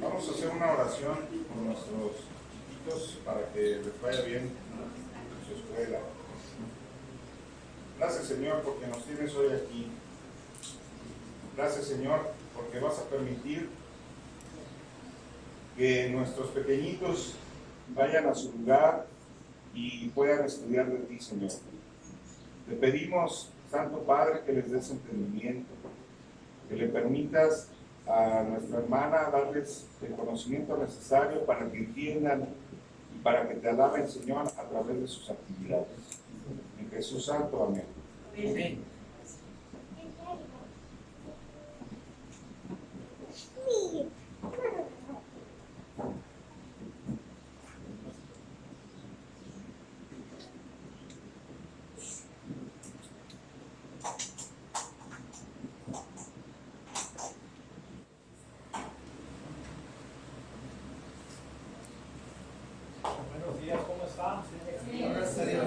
Vamos a hacer una oración con nuestros chiquitos para que les vaya bien en su escuela. Gracias, Señor, porque nos tienes hoy aquí. Gracias, Señor, porque vas a permitir que nuestros pequeñitos vayan a su lugar y puedan estudiar de ti, Señor. Te pedimos, Santo Padre, que les des entendimiento, que le permitas a nuestra hermana darles el conocimiento necesario para que entiendan y para que te alaben, Señor, a través de sus actividades. En Jesús Santo, amén. Amén. Buenos días, ¿cómo están? Sí, gracias a Dios.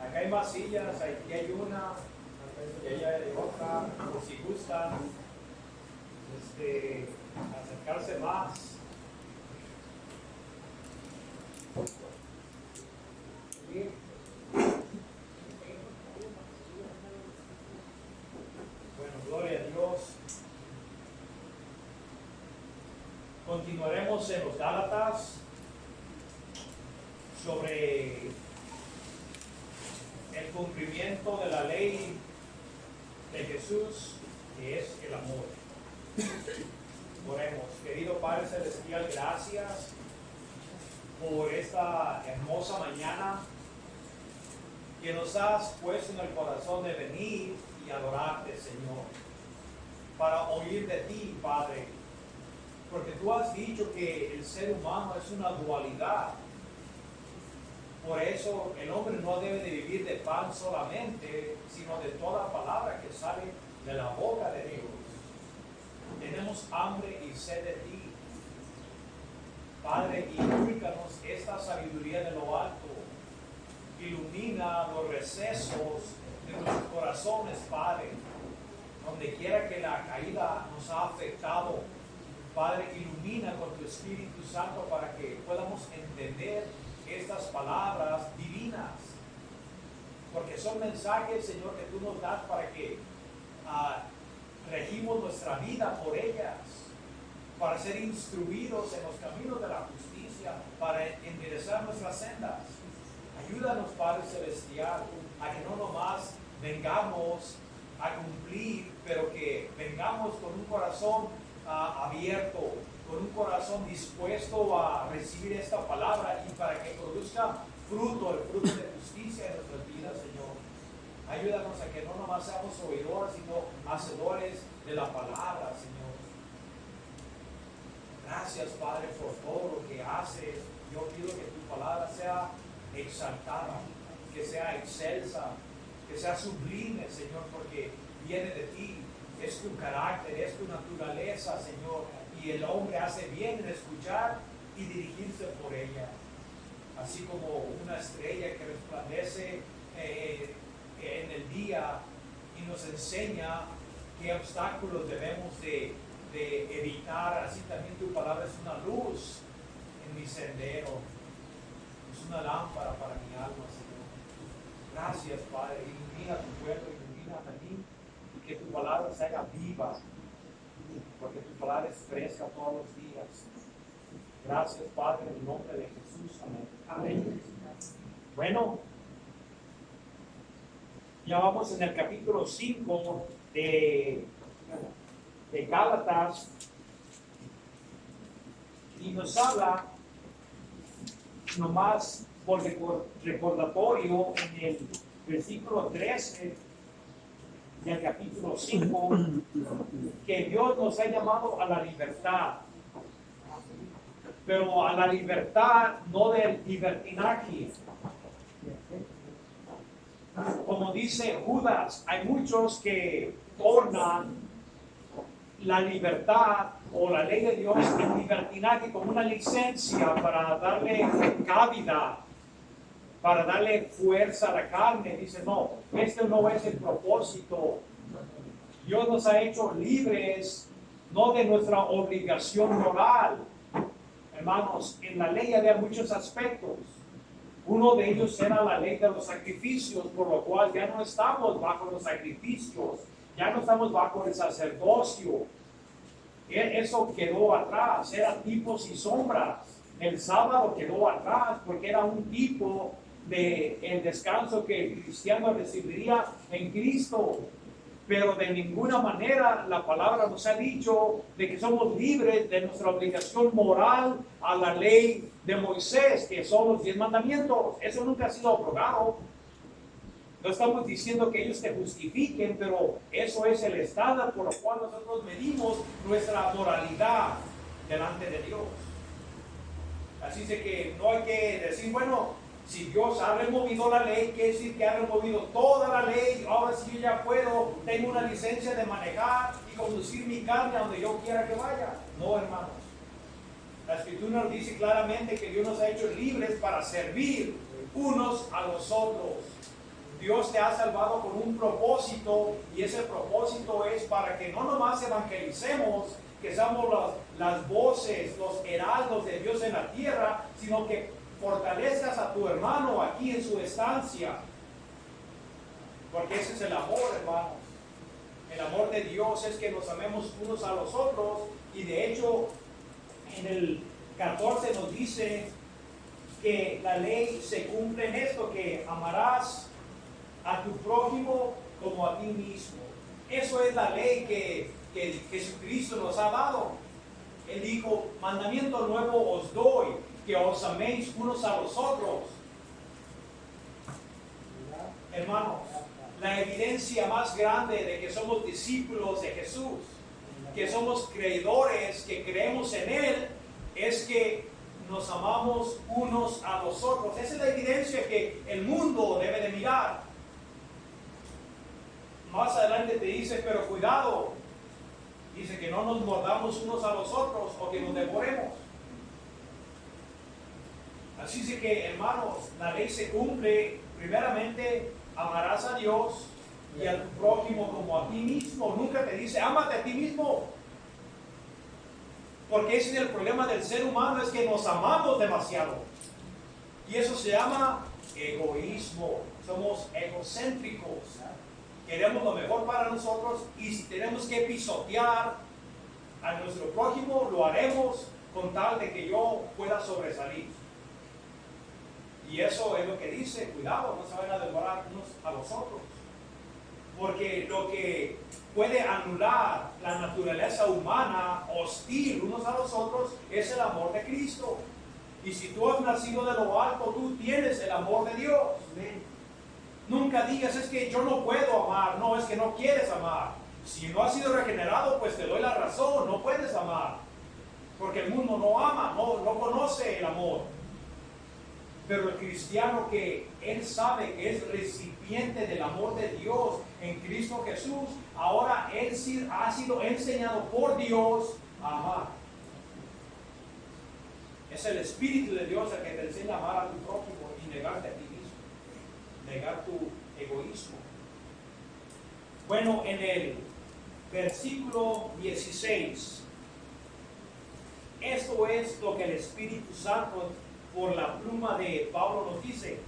Acá hay más sillas, aquí hay una, y allá hay otra, por si gustan acercarse más. Bueno, gloria a Dios. Continuaremos en los Gálatas sobre el cumplimiento de la ley de Jesús, que es el amor. Oremos. Querido Padre Celestial, gracias por esta hermosa mañana que nos has puesto en el corazón de venir y adorarte, Señor, para oír de ti, Padre, porque tú has dicho que el ser humano es una dualidad. Por eso el hombre no debe de vivir de pan solamente, sino de toda palabra que sale de la boca de Dios. Tenemos hambre y sed de ti. Padre, inculcanos esta sabiduría de lo alto. Ilumina los recesos de nuestros corazones, Padre. Donde quiera que la caída nos ha afectado, Padre, ilumina con tu Espíritu Santo para que podamos entender estas palabras divinas, porque son mensajes, Señor, que tú nos das para que regimos nuestra vida por ellas, para ser instruidos en los caminos de la justicia, para enderezar nuestras sendas. Ayúdanos, Padre Celestial, a que no nomás vengamos a cumplir, pero que vengamos con un corazón abierto, con un corazón dispuesto a recibir esta palabra y para que produzca fruto, el fruto de justicia en nuestras vidas, Señor. Ayúdanos a que no nomás seamos oidores, sino hacedores de la palabra, Señor. Gracias, Padre, por todo lo que haces. Yo pido que tu palabra sea exaltada, que sea excelsa, que sea sublime, Señor, porque viene de ti. Es tu carácter, es tu naturaleza, Señor. Y el hombre hace bien en escuchar y dirigirse por ella. Así como una estrella que resplandece en el día y nos enseña qué obstáculos debemos de evitar. Así también tu palabra es una luz en mi sendero. Es una lámpara para mi alma, Señor. Gracias, Padre. Ilumina a tu pueblo, ilumina a mí. Que tu palabra se haga viva, porque tu palabra es fresca todos los días. Gracias, Padre, en el nombre de Jesús. Amén. Amén. Bueno, ya vamos en el capítulo 5 de Gálatas y nos habla nomás por recordatorio en el versículo 13 del capítulo 5, que Dios nos ha llamado a la libertad, pero a la libertad no del libertinaje. Como dice Judas, hay muchos que tornan la libertad o la ley de Dios en libertinaje como una licencia para darle cabida, para darle fuerza a la carne. Dice, no, este no es el propósito Dios nos ha hecho libres, no de nuestra obligación moral. Hermanos, en la ley había muchos aspectos. Uno de ellos era la ley de los sacrificios, por lo cual ya no estamos bajo los sacrificios, ya no estamos bajo el sacerdocio. Eso quedó atrás, eran tipos y sombras. El sábado quedó atrás porque era un tipo de el descanso que el cristiano recibiría en Cristo. Pero de ninguna manera la palabra nos ha dicho de que somos libres de nuestra obligación moral a la ley de Moisés, que son los 10 mandamientos. Eso nunca ha sido abrogado. No estamos diciendo que ellos te justifiquen, pero eso es el estándar por lo cual nosotros medimos nuestra moralidad delante de Dios. Así es de que no hay que decir, bueno, si Dios ha removido la ley, quiere decir que ha removido toda la ley. Ahora sí yo ya puedo, tengo una licencia de manejar y conducir mi carne a donde yo quiera que vaya. No, hermanos. La Escritura nos dice claramente que Dios nos ha hecho libres para servir unos a los otros. Dios te ha salvado con un propósito, y ese propósito es para que no nomás evangelicemos, que seamos las voces, los heraldos de Dios en la tierra, sino que fortalezcas a tu hermano aquí en su estancia. Porque ese es el amor, hermanos. El amor de Dios es que nos amemos unos a los otros, y de hecho en el 14 nos dice que la ley se cumple en esto, que amarás a tu prójimo como a ti mismo. Eso es la ley que Jesucristo nos ha dado. Él dijo, mandamiento nuevo os doy, que os améis unos a los otros. Hermanos, la evidencia más grande de que somos discípulos de Jesús, que somos creedores, que creemos en Él, es que nos amamos unos a los otros. Esa es la evidencia que el mundo debe de mirar. Más adelante te dice, pero cuidado, dice que no nos mordamos unos a los otros o que nos devoremos. Así es que, hermanos, la ley se cumple. Primeramente, amarás a Dios y a tu prójimo como a ti mismo. Nunca te dice, ámate a ti mismo. Porque ese es el problema del ser humano, es que nos amamos demasiado. Y eso se llama egoísmo. Somos egocéntricos. Queremos lo mejor para nosotros, y si tenemos que pisotear a nuestro prójimo, lo haremos con tal de que yo pueda sobresalir. Y eso es lo que dice, cuidado, no se vayan a devorar unos a los otros. Porque lo que puede anular la naturaleza humana hostil unos a los otros es el amor de Cristo. Y si tú has nacido de lo alto, tú tienes el amor de Dios. Nunca digas, es que yo no puedo amar. No, es que no quieres amar. Si no has sido regenerado, pues te doy la razón, no puedes amar. Porque el mundo no ama, no conoce el amor. Pero el cristiano que él sabe que es recipiente del amor de Dios en Cristo Jesús, ahora él sí ha sido enseñado por Dios a amar. Es el Espíritu de Dios el que te enseña a amar a tu prójimo y negarte a ti mismo. Negar tu egoísmo. Bueno, en el versículo 16, esto es lo que el Espíritu Santo por la pluma de Pablo nos dice.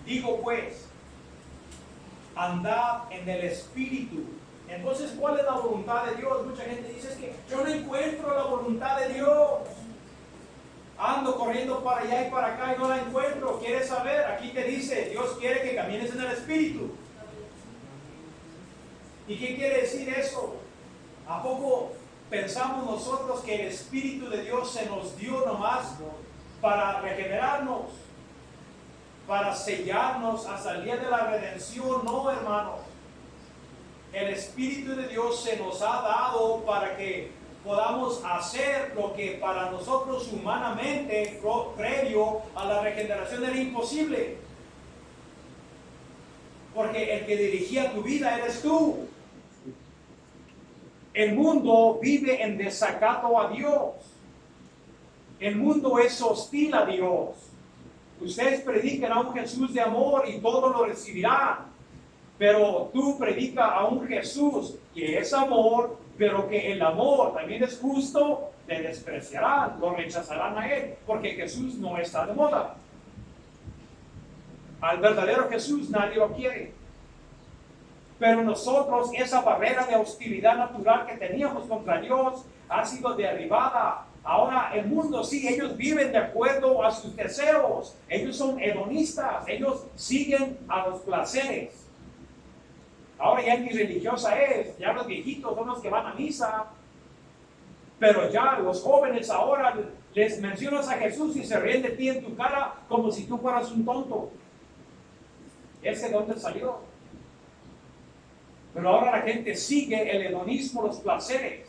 Digo pues, andad en el Espíritu. Entonces, ¿cuál es la voluntad de Dios? Mucha gente dice, es que yo no encuentro la voluntad de Dios. Ando corriendo para allá y para acá y no la encuentro. ¿Quieres saber? Aquí te dice, Dios quiere que camines en el Espíritu. ¿Y qué quiere decir eso? ¿A poco pensamos nosotros que el Espíritu de Dios se nos dio nomás para regenerarnos, para sellarnos hasta el día de la redención? No, hermanos. El Espíritu de Dios se nos ha dado para que podamos hacer lo que para nosotros humanamente, previo a la regeneración, era imposible. Porque el que dirigía tu vida eres tú. El mundo vive en desacato a Dios. El mundo es hostil a Dios. Ustedes predican a un Jesús de amor y todos lo recibirán. Pero tú predicas a un Jesús que es amor, pero que el amor también es justo, le despreciarán, lo rechazarán a él, porque Jesús no está de moda. Al verdadero Jesús nadie lo quiere. Pero nosotros, esa barrera de hostilidad natural que teníamos contra Dios ha sido derribada. Ahora el mundo sí, ellos viven de acuerdo a sus deseos. Ellos son hedonistas, ellos siguen a los placeres. Ahora ya ni religiosa es, ya los viejitos son los que van a misa. Pero ya los jóvenes ahora les mencionas a Jesús y se ríen de ti en tu cara como si tú fueras un tonto. ¿Ese de dónde salió? Pero ahora la gente sigue el hedonismo, los placeres.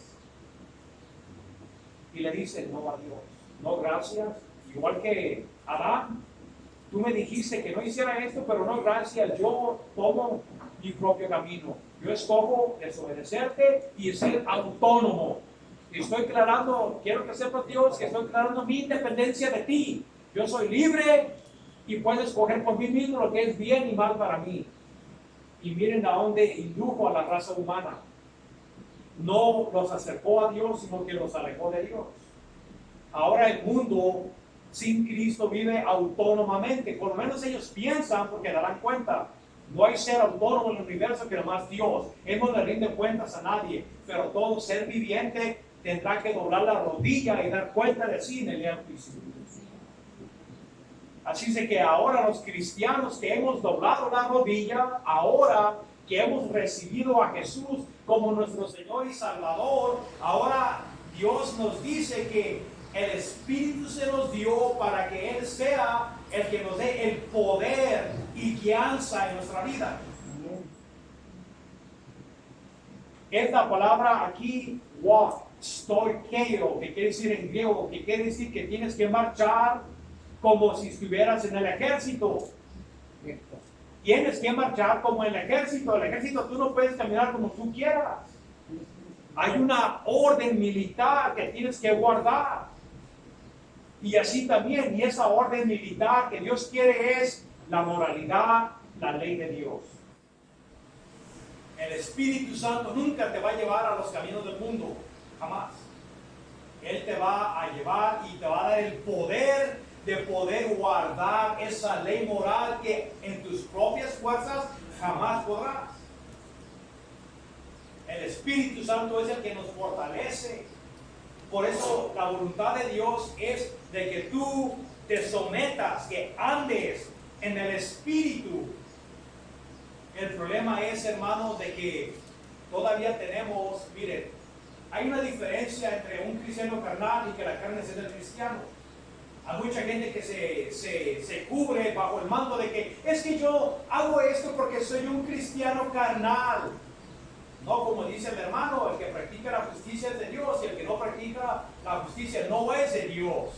Y le dice no a Dios, no gracias. Igual que Adán, tú me dijiste que no hiciera esto, pero no gracias, yo tomo mi propio camino. Yo escojo desobedecerte y ser autónomo. Y estoy declarando, quiero que sepas Dios, que estoy declarando mi independencia de ti. Yo soy libre y puedo escoger por mí mismo lo que es bien y mal para mí. Y miren a dónde indujo a la raza humana. No los acercó a Dios, sino que los alejó de Dios. Ahora el mundo sin Cristo vive autónomamente. Por lo menos ellos piensan, porque darán cuenta. No hay ser autónomo en el universo que nomás Dios. Él no le rinde cuentas a nadie. Pero todo ser viviente tendrá que doblar la rodilla y dar cuenta de sí en el día del juicio. Así es que ahora los cristianos que hemos doblado la rodilla, ahora que hemos recibido a Jesús como nuestro Señor y Salvador, ahora Dios nos dice que el Espíritu se nos dio para que Él sea el que nos dé el poder y guianza en nuestra vida. Esta palabra aquí, walk, stoikeo, que quiere decir en griego, que quiere decir que tienes que marchar como si estuvieras en el ejército. Tienes que marchar como en el ejército. El ejército tú no puedes caminar como tú quieras. Hay una orden militar que tienes que guardar. Y así también, y esa orden militar que Dios quiere es la moralidad, la ley de Dios. El Espíritu Santo nunca te va a llevar a los caminos del mundo, jamás. Él te va a llevar y te va a dar el poder de poder guardar esa ley moral que en tus propias fuerzas jamás podrás. El Espíritu Santo es el que nos fortalece. Por eso la voluntad de Dios es de que tú te sometas, que andes en el Espíritu. El problema es, hermanos, de que todavía tenemos, miren, hay una diferencia entre un cristiano carnal y que la carne es el cristiano. Hay mucha gente que se cubre bajo el mando de que es que yo hago esto porque soy un cristiano carnal. No, como dice el hermano, el que practica la justicia es de Dios y el que no practica la justicia no es de Dios.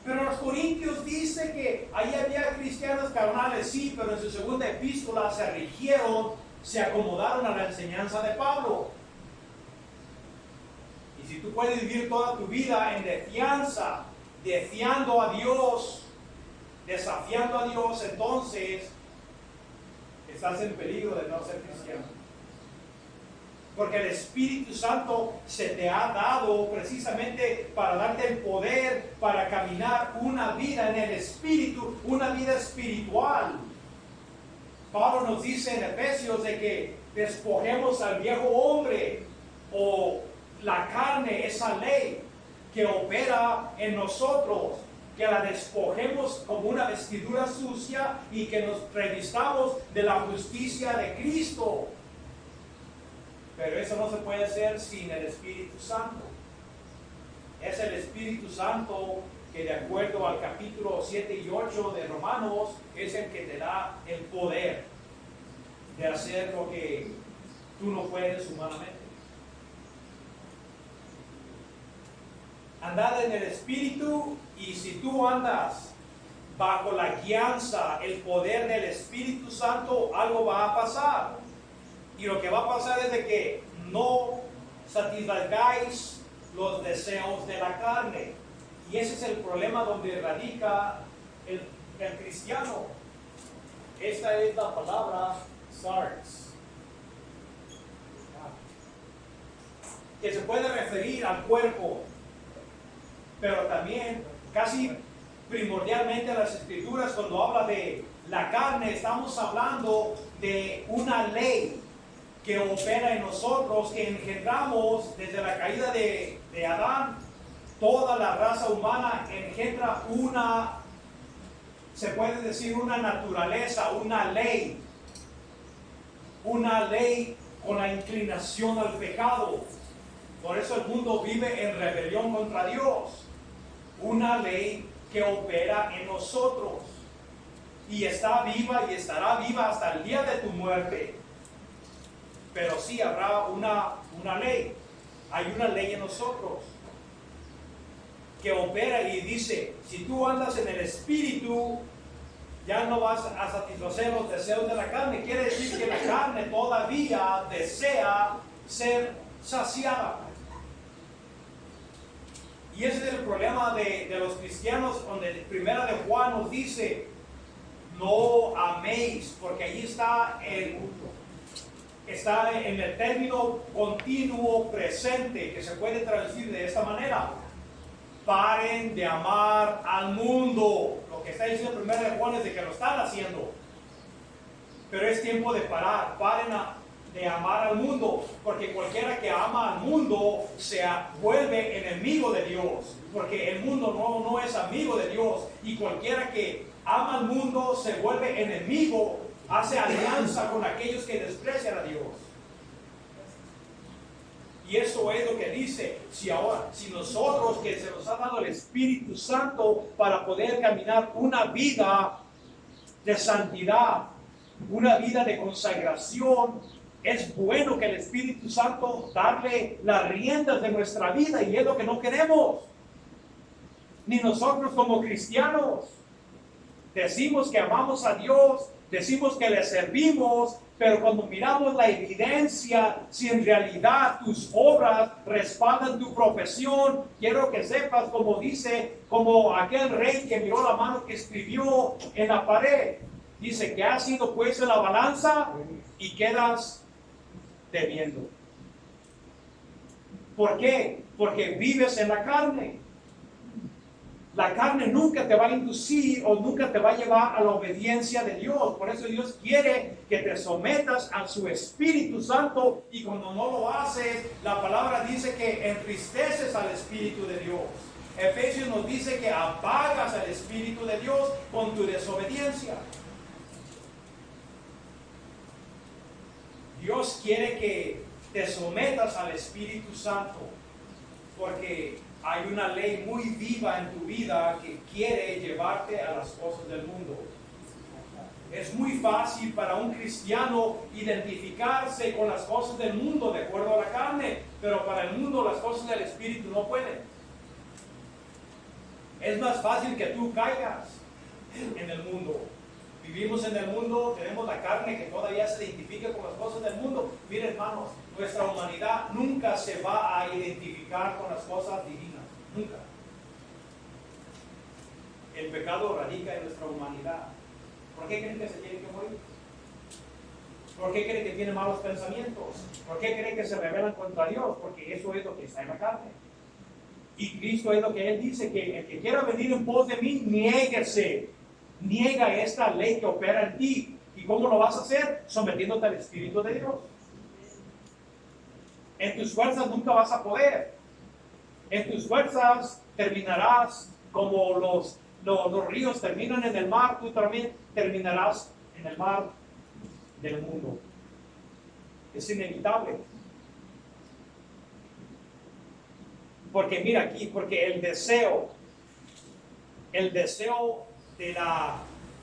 Pero los Corintios dice que ahí había cristianos carnales, sí, pero en su segunda epístola se rigieron, se acomodaron a la enseñanza de Pablo. Y si tú puedes vivir toda tu vida en defianza, defiando a Dios, desafiando a Dios, entonces estás en peligro de no ser cristiano. Porque el Espíritu Santo se te ha dado precisamente para darte el poder para caminar una vida en el Espíritu, una vida espiritual. Pablo nos dice en Efesios de que despojemos al viejo hombre o la carne, esa ley que opera en nosotros, que la despojemos como una vestidura sucia y que nos revistamos de la justicia de Cristo. Pero eso no se puede hacer sin el Espíritu Santo. Es el Espíritu Santo que, de acuerdo al capítulo 7 y 8 de Romanos, es el que te da el poder de hacer lo que tú no puedes humanamente. Andad en el Espíritu, y si tú andas bajo la guianza, el poder del Espíritu Santo, algo va a pasar. Y lo que va a pasar es de que no satisfagáis los deseos de la carne. Y ese es el problema donde radica el cristiano. Esta es la palabra sarx, que se puede referir al cuerpo, pero también casi primordialmente en las escrituras cuando habla de la carne estamos hablando de una ley que opera en nosotros, que engendramos desde la caída de Adán. Toda la raza humana engendra una, se puede decir, una naturaleza, una ley con la inclinación al pecado. Por eso el mundo vive en rebelión contra Dios. Una ley que opera en nosotros y está viva y estará viva hasta el día de tu muerte. Pero sí habrá una ley. Hay una ley en nosotros que opera y dice, si tú andas en el Espíritu, ya no vas a satisfacer los deseos de la carne. Quiere decir que la carne todavía desea ser saciada. Y ese es el problema de los cristianos, donde Primera de Juan nos dice, no améis, porque ahí está en el término continuo presente, que se puede traducir de esta manera. Paren de amar al mundo. Lo que está diciendo Primera de Juan es de que lo están haciendo. Pero es tiempo de parar. Paren de amar al mundo, porque cualquiera que ama al mundo se vuelve enemigo de Dios, porque el mundo no es amigo de Dios, y cualquiera que ama al mundo se vuelve enemigo, hace alianza con aquellos que desprecian a Dios. Y eso es lo que dice, si nosotros que se nos ha dado el Espíritu Santo para poder caminar una vida de santidad, una vida de consagración, es bueno que el Espíritu Santo darle las riendas de nuestra vida, y es lo que no queremos. Ni nosotros como cristianos. Decimos que amamos a Dios, decimos que le servimos, pero cuando miramos la evidencia, si en realidad tus obras respaldan tu profesión, quiero que sepas, como dice, como aquel rey que miró la mano que escribió en la pared, dice que has sido puesto en la balanza y quedas debiendo. ¿Por qué? Porque vives en la carne. La carne nunca te va a inducir o nunca te va a llevar a la obediencia de Dios. Por eso Dios quiere que te sometas a su Espíritu Santo, y cuando no lo haces, la palabra dice que entristeces al Espíritu de Dios. Efesios nos dice que apagas al Espíritu de Dios con tu desobediencia. Dios quiere que te sometas al Espíritu Santo, porque hay una ley muy viva en tu vida que quiere llevarte a las cosas del mundo. Es muy fácil para un cristiano identificarse con las cosas del mundo de acuerdo a la carne, pero para el mundo las cosas del Espíritu no pueden. Es más fácil que tú caigas en el mundo. Vivimos en el mundo, tenemos la carne que todavía se identifica con las cosas del mundo. Miren, hermanos, nuestra humanidad nunca se va a identificar con las cosas divinas. Nunca. El pecado radica en nuestra humanidad. ¿Por qué creen que se tiene que morir? ¿Por qué creen que tiene malos pensamientos? ¿Por qué creen que se rebelan contra Dios? Porque eso es lo que está en la carne. Y Cristo es lo que Él dice, que el que quiera venir en pos de mí, niéguese. Niega esta ley que opera en ti. ¿Y cómo lo vas a hacer? Sometiéndote al Espíritu de Dios. En tus fuerzas nunca vas a poder. En tus fuerzas terminarás como los ríos terminan en el mar. Tú también terminarás en el mar del mundo. Es inevitable. Porque mira aquí, porque el deseo de la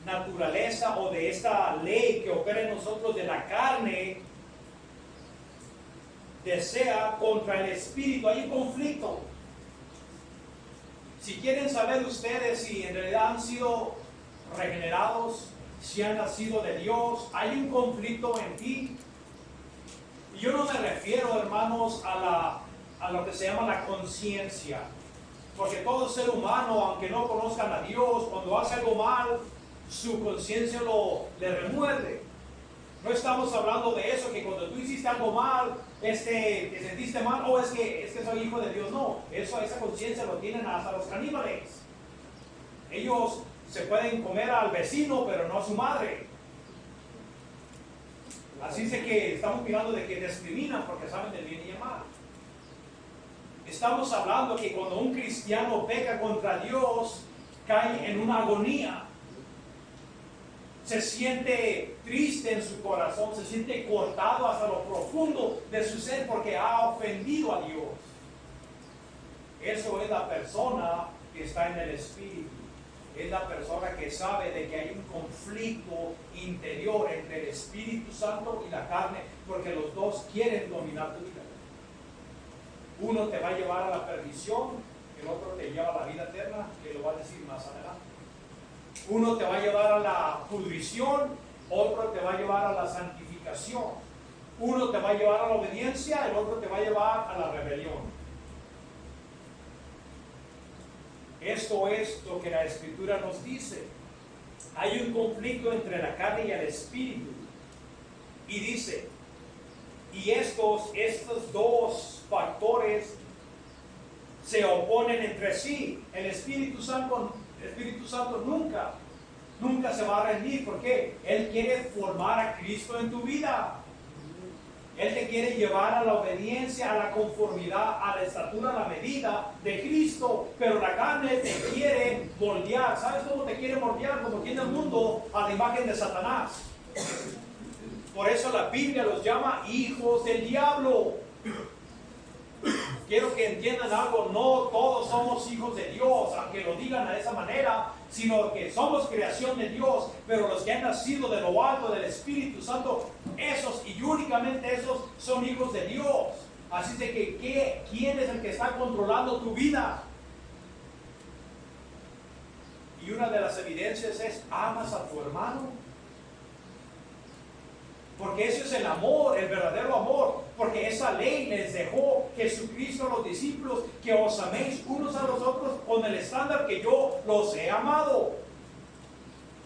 naturaleza o de esta ley que opera en nosotros de la carne desea contra el Espíritu. Hay un conflicto. Si quieren saber ustedes si en realidad han sido regenerados, si han nacido de Dios, hay un conflicto en ti. Y yo no me refiero, hermanos, a lo que se llama la conciencia. Porque todo ser humano, aunque no conozcan a Dios, cuando hace algo mal, su conciencia le remuerde. No es estamos hablando de eso, que cuando tú hiciste algo mal, te sentiste mal, o es que soy hijo de Dios. No, esa conciencia lo tienen hasta los caníbales. Ellos se pueden comer al vecino, pero no a su madre. Así es de que estamos mirando de que discriminan porque saben del bien y el mal. Estamos hablando que cuando un cristiano peca contra Dios, cae en una agonía. Se siente triste en su corazón, se siente cortado hasta lo profundo de su ser porque ha ofendido a Dios. Eso es la persona que está en el Espíritu. Es la persona que sabe de que hay un conflicto interior entre el Espíritu Santo y la carne, porque los dos quieren dominar tu vida. Uno te va a llevar a la perdición, el otro te lleva a la vida eterna, que lo va a decir más adelante. Uno te va a llevar a la pudrición, otro te va a llevar a la santificación. Uno te va a llevar a la obediencia, el otro te va a llevar a la rebelión. Esto es lo que la Escritura nos dice. Hay un conflicto entre la carne y el Espíritu. Y dice, y estos dos factores se oponen entre sí. El Espíritu Santo nunca se va a rendir, porque Él quiere formar a Cristo en tu vida. Él te quiere llevar a la obediencia, a la conformidad, a la estatura, a la medida de Cristo, pero la carne te quiere moldear. ¿Sabes cómo te quiere moldear? Como tiene el mundo, a la imagen de Satanás. Por eso la Biblia los llama hijos del diablo. Quiero que entiendan algo, no todos somos hijos de Dios, aunque lo digan de esa manera, sino que somos creación de Dios, pero los que han nacido de lo alto del Espíritu Santo, esos y únicamente esos son hijos de Dios. Así de que, ¿quién es el que está controlando tu vida? Y una de las evidencias es, ¿amas a tu hermano? Porque eso es el amor, el verdadero amor. Porque esa ley les dejó Jesucristo a los discípulos, que os améis unos a los otros con el estándar que yo los he amado.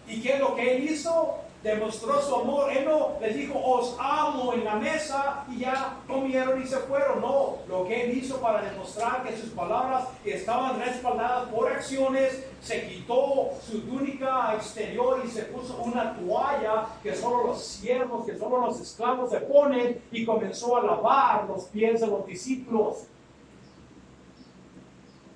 ¿Y qué es lo que Él hizo? Demostró su amor. Él no les dijo, os amo en la mesa, y ya comieron y se fueron. No, lo que Él hizo para demostrar que sus palabras estaban respaldadas por acciones, se quitó su túnica exterior y se puso una toalla que solo los siervos, que solo los esclavos se ponen, y comenzó a lavar los pies de los discípulos.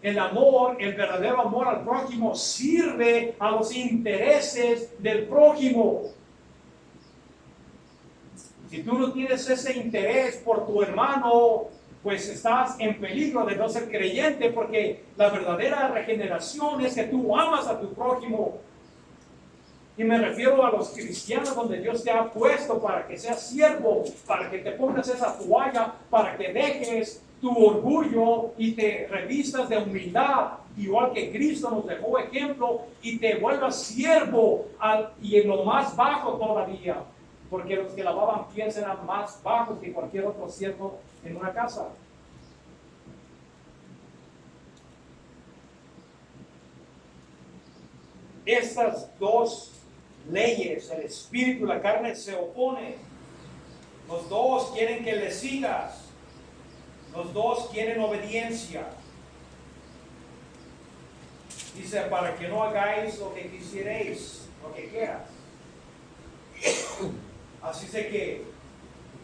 El amor, el verdadero amor al prójimo, sirve a los intereses del prójimo. Si tú no tienes ese interés por tu hermano, pues estás en peligro de no ser creyente, porque la verdadera regeneración es que tú amas a tu prójimo. Y me refiero a los cristianos donde Dios te ha puesto para que seas siervo, para que te pongas esa toalla, para que dejes tu orgullo y te revistas de humildad, igual que Cristo nos dejó ejemplo, y te vuelvas siervo y en lo más bajo todavía, porque los que lavaban pies eran más bajos que cualquier otro siervo en una casa. Estas dos leyes, el espíritu y la carne, se oponen. Los dos quieren que le sigas. Los dos quieren obediencia. Dice, para que no hagáis lo que quisierais, lo que quieras. Así sé que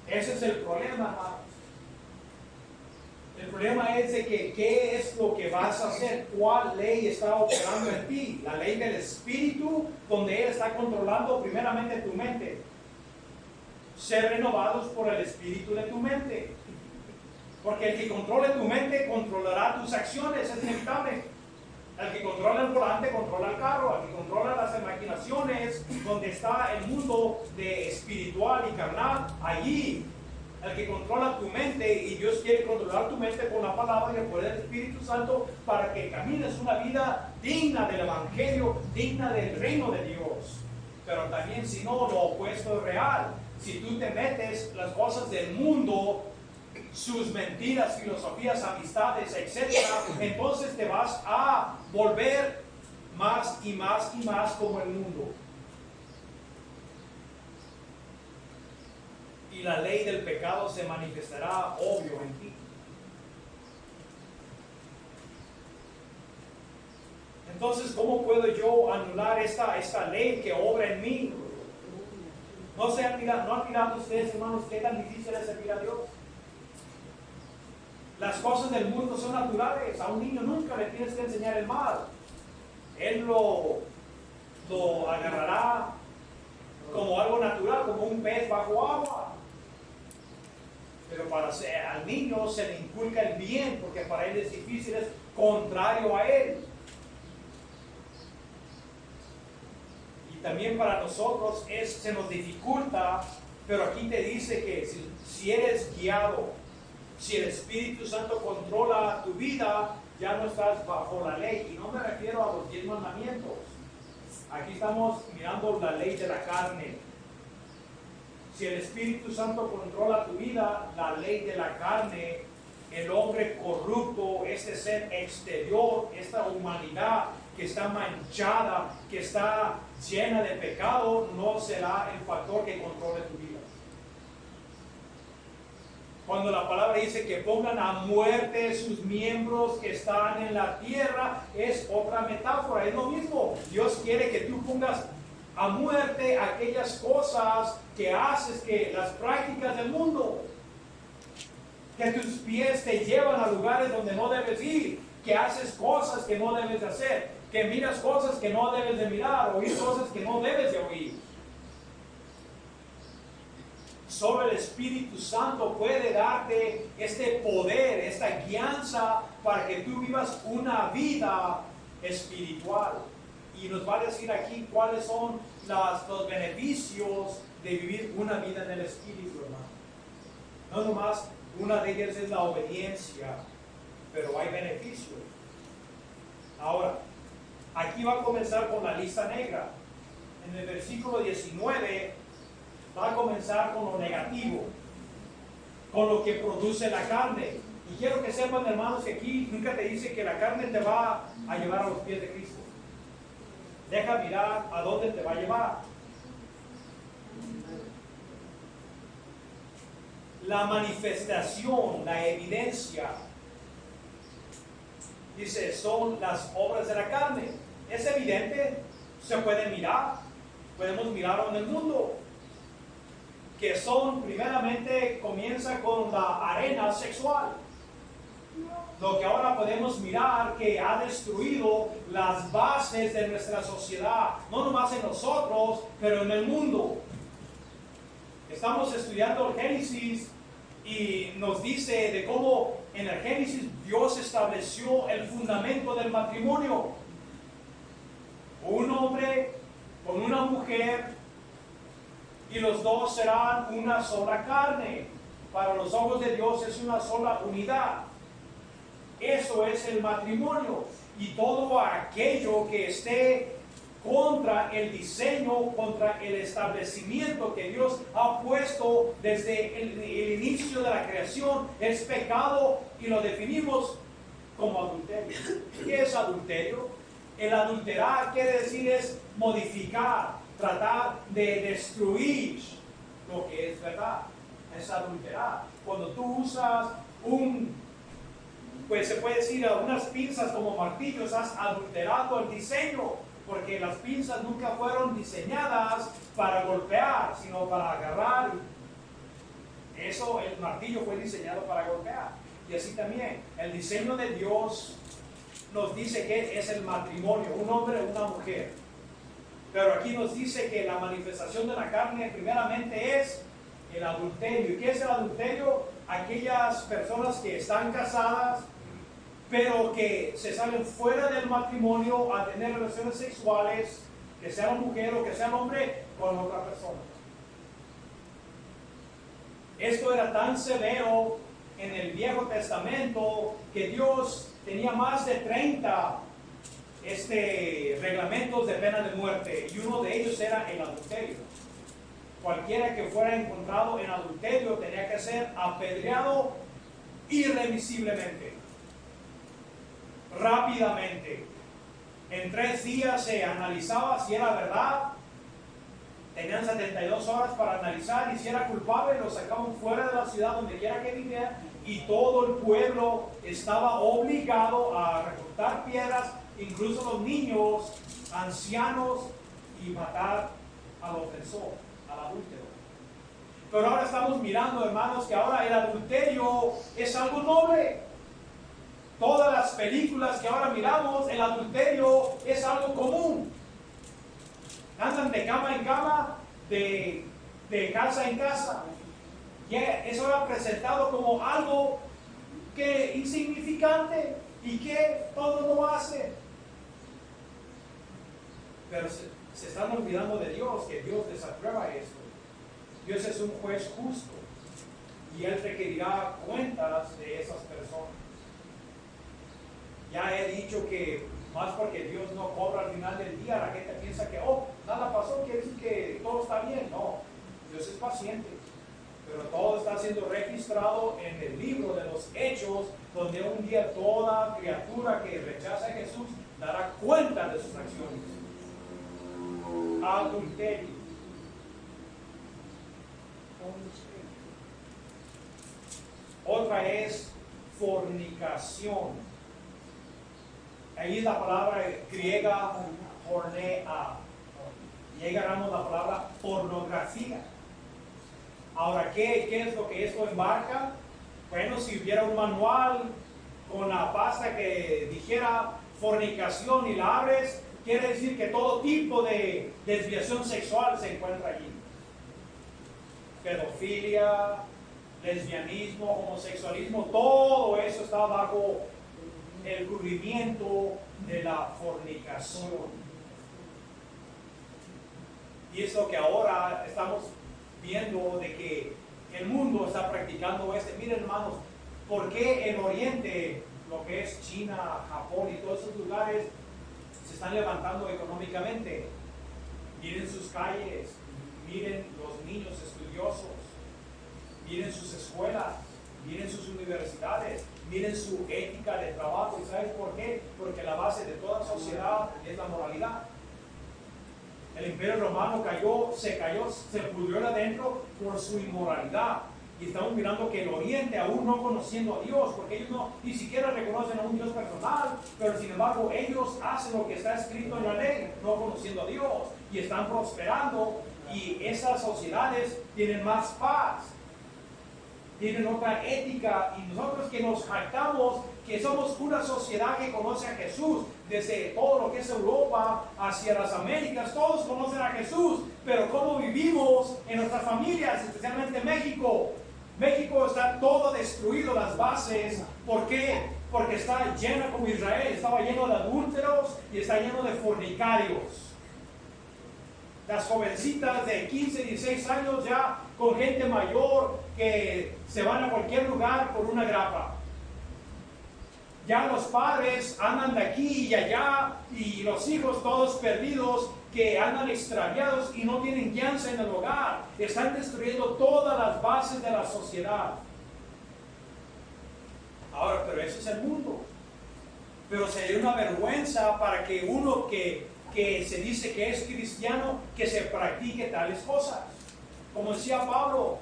ese es el problema. El problema es de que qué es lo que vas a hacer, cuál ley está operando en ti. La ley del espíritu, donde Él está controlando primeramente tu mente. Ser renovados por el espíritu de tu mente. Porque el que controle tu mente controlará tus acciones, es inevitable. El que controla el volante controla el carro. El que controla las imaginaciones, donde está el mundo de espiritual y carnal, allí. El que controla tu mente, y Dios quiere controlar tu mente con la palabra y el poder del Espíritu Santo, para que camines una vida digna del Evangelio, digna del reino de Dios. Pero también, si no, lo opuesto es real. Si tú te metes las cosas del mundo, sus mentiras, filosofías, amistades, etc., entonces te vas a volver más y más y más como el mundo. y la ley del pecado se manifestará obvio en ti. Entonces, ¿cómo puedo yo anular esta ley que obra en mí? ¿No han mirado ustedes, hermanos, qué tan difícil es servir a Dios? Las cosas del mundo son naturales. A un niño nunca le tienes que enseñar el mal. Él lo agarrará como algo natural, como un pez bajo agua. Pero al niño se le inculca el bien, porque para él es difícil, es contrario a él. Y también para nosotros se nos dificulta, pero aquí te dice que si eres guiado, si el Espíritu Santo controla tu vida, ya no estás bajo la ley. Y no me refiero a los 10 mandamientos. Aquí estamos mirando la ley de la carne. Si el Espíritu Santo controla tu vida, la ley de la carne, el hombre corrupto, este ser exterior, esta humanidad que está manchada, que está llena de pecado, no será el factor que controle tu vida. Cuando la palabra dice que pongan a muerte sus miembros que están en la tierra, es otra metáfora, es lo mismo. Dios quiere que tú pongas a muerte aquellas cosas que haces, que las prácticas del mundo, que tus pies te llevan a lugares donde no debes ir, que haces cosas que no debes de hacer, que miras cosas que no debes de mirar, oír cosas que no debes de oír. Solo el Espíritu Santo puede darte este poder, esta guianza para que tú vivas una vida espiritual. Y nos va a decir aquí cuáles son los beneficios de vivir una vida en el Espíritu, hermano. No nomás una de ellas es la obediencia, pero hay beneficios. Ahora, aquí va a comenzar con la lista negra. En el versículo 19 va a comenzar con lo negativo, con lo que produce la carne. Y quiero que sepan, hermanos, que aquí nunca te dice que la carne te va a llevar a los pies de Cristo. Deja mirar a dónde te va a llevar. La manifestación, la evidencia, dice, son las obras de la carne. Es evidente, se puede mirar, podemos mirarlo en el mundo, que son, primeramente, comienza con la arena sexual. Lo que ahora podemos mirar que ha destruido las bases de nuestra sociedad, no nomás en nosotros, pero en el mundo. Estamos estudiando el Génesis y nos dice de cómo en el Génesis Dios estableció el fundamento del matrimonio. Un hombre con una mujer y los dos serán una sola carne. Para los ojos de Dios es una sola unidad. Eso es el matrimonio. Y todo aquello que esté contra el diseño, contra el establecimiento que Dios ha puesto desde el inicio de la creación, es pecado y lo definimos como adulterio. ¿Qué es adulterio? El adulterar quiere decir es modificar, tratar de destruir lo que es verdad. Es adulterar. Cuando tú usas pues se puede decir unas pinzas como martillos, has adulterado el diseño, porque las pinzas nunca fueron diseñadas para golpear, sino para agarrar. Eso, el martillo fue diseñado para golpear. Y así también, el diseño de Dios nos dice que es el matrimonio, un hombre y una mujer. Pero aquí nos dice que la manifestación de la carne primeramente es el adulterio. ¿Y qué es el adulterio? Aquellas personas que están casadas, pero que se salen fuera del matrimonio a tener relaciones sexuales, que sea la mujer o que sea el hombre, con otra persona. Esto era tan severo en el Viejo Testamento que Dios tenía más de 30 reglamentos de pena de muerte, y uno de ellos era el adulterio. Cualquiera que fuera encontrado en adulterio tenía que ser apedreado irremisiblemente, rápidamente. En 3 días se analizaba si era verdad, Tenían 72 horas para analizar, y si era culpable lo sacaban fuera de la ciudad donde quiera que viviera, y todo el pueblo estaba obligado a reclutar piedras, incluso los niños, ancianos, y matar al ofensor, al adúltero. Pero ahora estamos mirando, hermanos, que ahora el adulterio es algo noble. Todas las películas que ahora miramos, el adulterio es algo común. Andan de cama en cama, de casa en casa. Y es ahora presentado como algo que insignificante y que todos lo hacen. Pero se están olvidando de Dios, que Dios desaprueba esto. Dios es un juez justo y Él requerirá cuentas de esas personas. Ya he dicho que más porque Dios no cobra al final del día, la gente piensa que, oh, nada pasó, quiere decir que todo está bien. No, Dios es paciente, pero todo está siendo registrado en el libro de los Hechos, donde un día toda criatura que rechaza a Jesús dará cuenta de sus acciones. Adulterio. Otra es fornicación. Ahí es la palabra griega pornea. Y ahí agarramos la palabra pornografía. Ahora, ¿qué es lo que esto embarca? Bueno, si hubiera un manual con la pasta que dijera fornicación y la abres, quiere decir que todo tipo de desviación sexual se encuentra allí. Pedofilia, lesbianismo, homosexualismo, todo eso está bajo el cubrimiento de la fornicación. Y es lo que ahora estamos viendo, de que el mundo está practicando Miren, hermanos, ¿por qué en Oriente, lo que es China, Japón y todos esos lugares, se están levantando económicamente? Miren sus calles, miren los niños estudiosos, miren sus escuelas, miren sus universidades, miren su ética de trabajo. ¿Y sabes por qué? Porque la base de toda sociedad es la moralidad. El Imperio Romano se pudrió adentro por su inmoralidad. Y estamos mirando que el Oriente, aún no conociendo a Dios, porque ellos ni siquiera reconocen a un Dios personal, pero sin embargo ellos hacen lo que está escrito en la ley, no conociendo a Dios, y están prosperando, y esas sociedades tienen más paz, tienen otra ética, y nosotros que nos jactamos que somos una sociedad que conoce a Jesús, desde todo lo que es Europa hacia las Américas, todos conocen a Jesús, pero cómo vivimos en nuestras familias, especialmente México. México está todo destruido, las bases. ¿Por qué? Porque está lleno como Israel, estaba lleno de adúlteros y está lleno de fornicarios. Las jovencitas de 15, 16 años ya con gente mayor que se van a cualquier lugar por una grapa. Ya los padres andan de aquí y allá, y los hijos todos perdidos, que andan extraviados y no tienen guianza en el hogar. Están destruyendo todas las bases de la sociedad. Ahora, pero eso es el mundo. Pero sería una vergüenza para que uno que se dice que es cristiano, que se practique tales cosas. Como decía Pablo,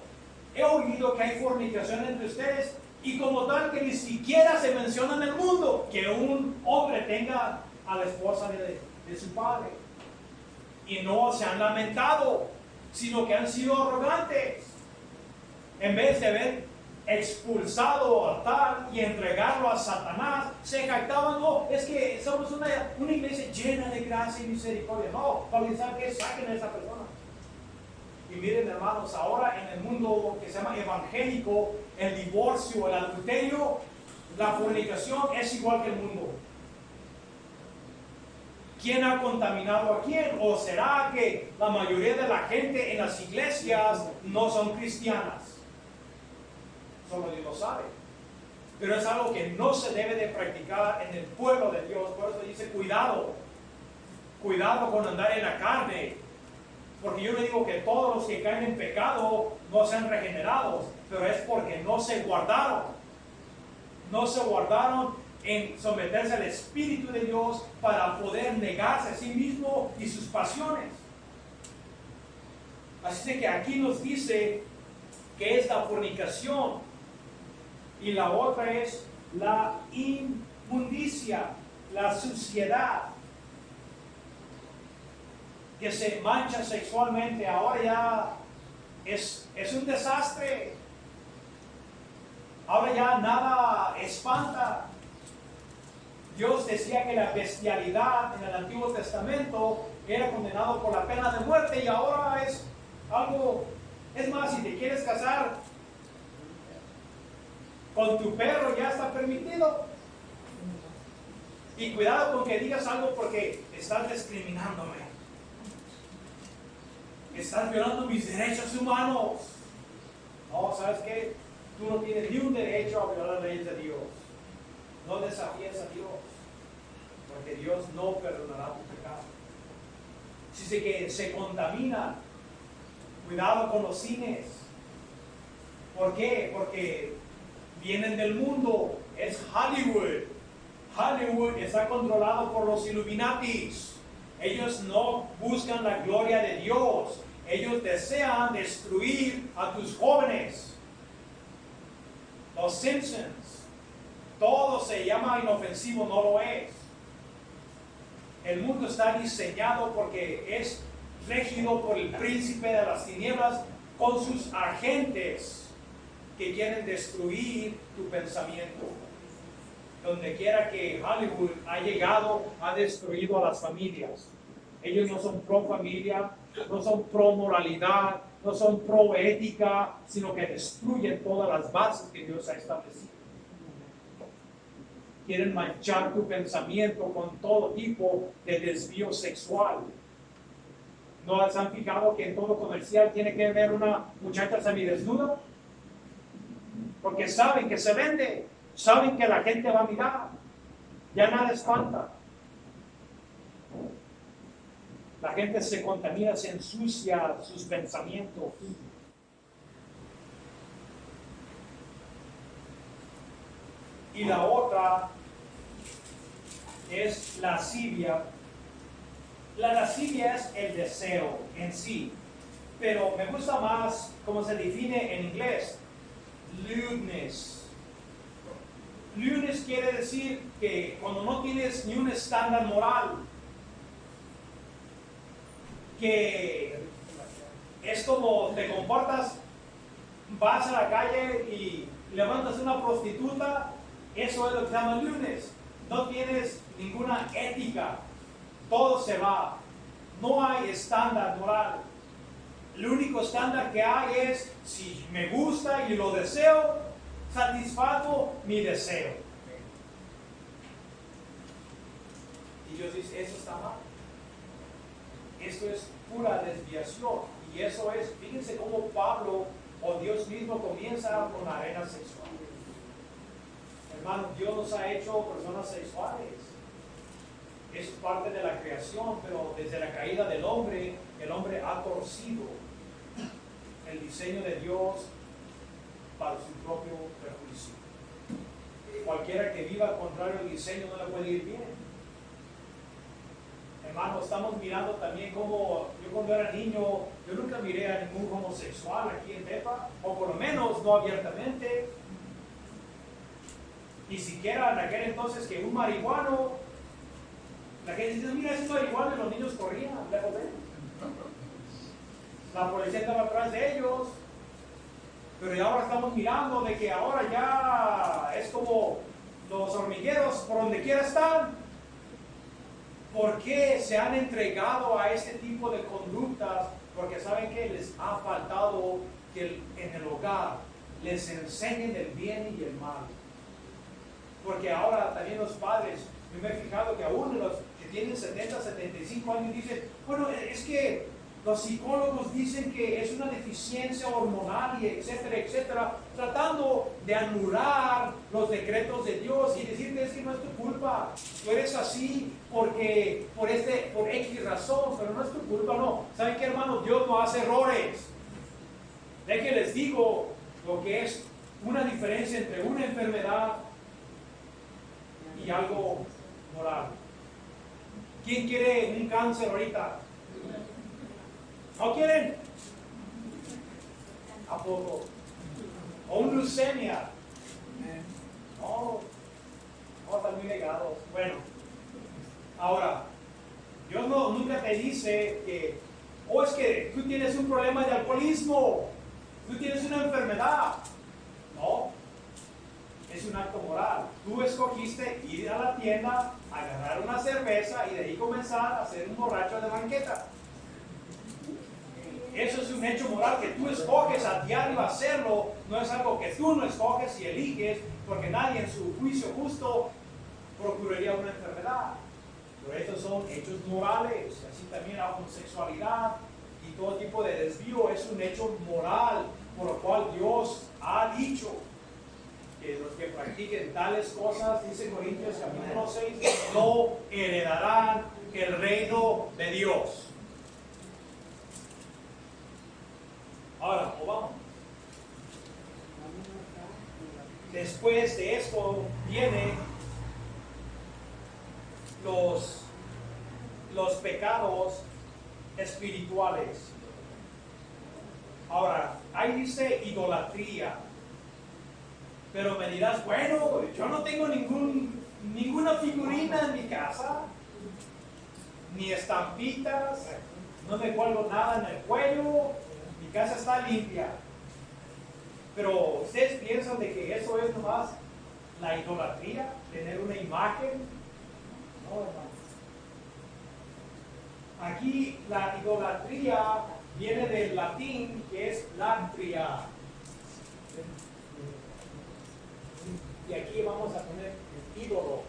he oído que hay fornicación entre ustedes, y como tal que ni siquiera se menciona en el mundo que un hombre tenga a la esposa de su padre. Y no se han lamentado, sino que han sido arrogantes. En vez de haber expulsado a tal y entregarlo a Satanás, se jactaban, no, es que somos una iglesia llena de gracia y misericordia. No, para pensar que saquen a esa persona. Y miren, hermanos, ahora en el mundo que se llama evangélico, el divorcio, el adulterio, la fornicación es igual que el mundo. ¿Quién ha contaminado a quién? ¿O será que la mayoría de la gente en las iglesias no son cristianas? Solo Dios lo sabe. Pero es algo que no se debe de practicar en el pueblo de Dios. Por eso dice, cuidado. Cuidado con andar en la carne. Porque yo le digo que todos los que caen en pecado no sean regenerados, pero es porque no se guardaron. No se guardaron en someterse al Espíritu de Dios para poder negarse a sí mismo y sus pasiones. Así de que aquí nos dice que es la fornicación y la otra es la inmundicia, la suciedad, que se mancha sexualmente. Ahora ya es un desastre. Ahora ya nada espanta. Dios decía que la bestialidad en el Antiguo Testamento era condenado por la pena de muerte y ahora es algo, es más, si te quieres casar con tu perro ya está permitido. Y cuidado con que digas algo porque estás discriminándome. Estás violando mis derechos humanos. No, ¿sabes qué? Tú no tienes ni un derecho a violar las leyes de Dios. No desafíes a Dios, porque Dios no perdonará tu pecado. Si se contamina, cuidado con los cines. ¿Por qué? Porque vienen del mundo. Es Hollywood. Hollywood está controlado por los Illuminatis. Ellos no buscan la gloria de Dios. Ellos desean destruir a tus jóvenes. Los Simpsons. Todo se llama inofensivo, no lo es. El mundo está diseñado porque es regido por el príncipe de las tinieblas con sus agentes que quieren destruir tu pensamiento. Donde quiera que Hollywood ha llegado, ha destruido a las familias. Ellos no son pro familia, no son pro moralidad, no son pro ética, sino que destruyen todas las bases que Dios ha establecido. Quieren manchar tu pensamiento con todo tipo de desvío sexual. ¿No se han fijado que en todo comercial tiene que haber una muchacha semidesnuda? Porque saben que se vende, saben que la gente va a mirar. Ya nada espanta. La gente se contamina, se ensucia sus pensamientos. Y la otra es lascivia. La lascivia es el deseo en sí, pero me gusta más como se define en inglés, lewdness. Lewdness quiere decir que cuando no tienes ni un estándar moral, que es como te comportas, vas a la calle y levantas una prostituta, eso es lo que se llama lewdness. No tienes ninguna ética, todo se va, no hay estándar moral. El único estándar que hay es si me gusta y lo deseo, satisfago mi deseo. Y Dios dice, eso está mal. Esto es pura desviación. Y eso es, fíjense cómo Pablo o Dios mismo comienza con la arena sexual. Hermano, Dios nos ha hecho personas sexuales. Es parte de la creación, pero desde la caída del hombre, el hombre ha torcido el diseño de Dios para su propio perjuicio. Cualquiera que viva contrario al diseño no le puede ir bien. Hermano, estamos mirando también como yo cuando era niño, yo nunca miré a ningún homosexual aquí en Tepa, o por lo menos no abiertamente. Ni siquiera en aquel entonces que un marihuano, la gente dice, mira, ese marihuano, y los niños corrían lejos de él. La policía estaba atrás de ellos. Pero ya ahora estamos mirando de que ahora ya es como los hormigueros por donde quiera están. ¿Por qué se han entregado a este tipo de conductas? Porque saben que les ha faltado que en el hogar les enseñen el bien y el mal. Porque ahora también los padres, yo me he fijado que aún los que tienen 70, 75 años dicen, bueno, es que los psicólogos dicen que es una deficiencia hormonal y etcétera, etcétera, tratando de anular los decretos de Dios y decirte es que no es tu culpa, tú eres así porque por X razón, pero no es tu culpa, no. ¿Saben qué, hermano? Dios no hace errores. De que les digo lo que es una diferencia entre una enfermedad y algo moral. ¿Quién quiere un cáncer ahorita? ¿No quieren? ¿A poco? O un leucemia. No, no, están muy negados. Bueno, ahora, Dios nunca te dice que, es que tú tienes un problema de alcoholismo, tú tienes una enfermedad. No, es un acto moral. Tú escogiste ir a la tienda, agarrar una cerveza y de ahí comenzar a ser un borracho de banqueta. Eso es un hecho moral que tú escoges a diario hacerlo, no es algo que tú no escoges y eliges, porque nadie en su juicio justo procuraría una enfermedad. Pero estos son hechos morales, así también la homosexualidad y todo tipo de desvío es un hecho moral, por lo cual Dios ha dicho que los que practiquen tales cosas, dice Corintios capítulo 6, no heredarán el reino de Dios. Ahora, vamos. Después de esto vienen los pecados espirituales. Ahora, ahí dice idolatría. Pero me dirás, bueno, yo no tengo ninguna figurina en mi casa, ni estampitas, no me cuelgo nada en el cuello, mi casa está limpia. Pero ustedes piensan de que eso es nomás la idolatría, tener una imagen. No, hermano. Aquí la idolatría viene del latín que es latria. Y aquí vamos a poner ídolo.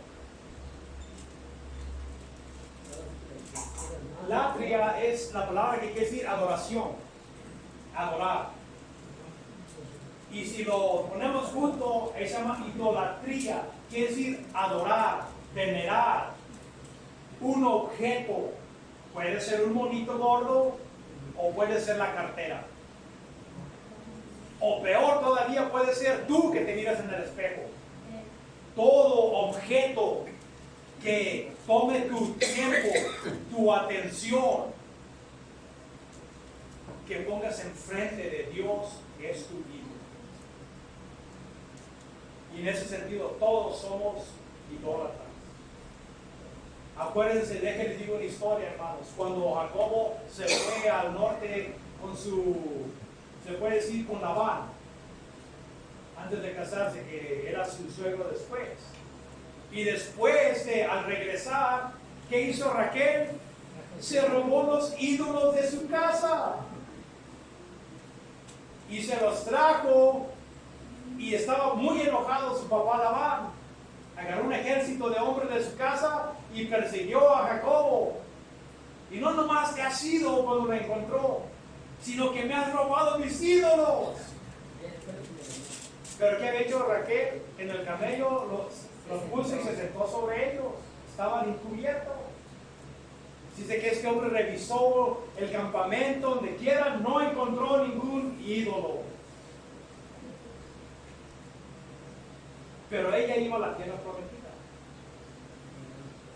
Latria es la palabra que quiere decir adoración. Adorar. Y si lo ponemos junto, se llama idolatría. Quiere decir adorar, venerar. Un objeto. Puede ser un monito gordo o puede ser la cartera. O peor todavía puede ser tú que te miras en el espejo. Todo objeto que tome tu tiempo, tu atención, que pongas enfrente de Dios, que es tu ídolo. Y en ese sentido, todos somos idólatras. Acuérdense, déjenme les digo una historia, hermanos. Cuando Jacobo se fue al norte con se puede decir con Labán, antes de casarse, que era su suegro después. Y después, al regresar, ¿qué hizo Raquel? Se robó los ídolos de su casa. Y se los trajo, y estaba muy enojado su papá Labán. Agarró un ejército de hombres de su casa y persiguió a Jacobo. Y no nomás te has ido cuando lo encontró, sino que me has robado mis ídolos. Pero ¿qué había hecho Raquel? En el camello los puso y se sentó sobre ellos. Estaban encubiertos. Dice que este hombre revisó el campamento, donde quiera, no encontró ningún ídolo. Pero ella iba a la tierra prometida.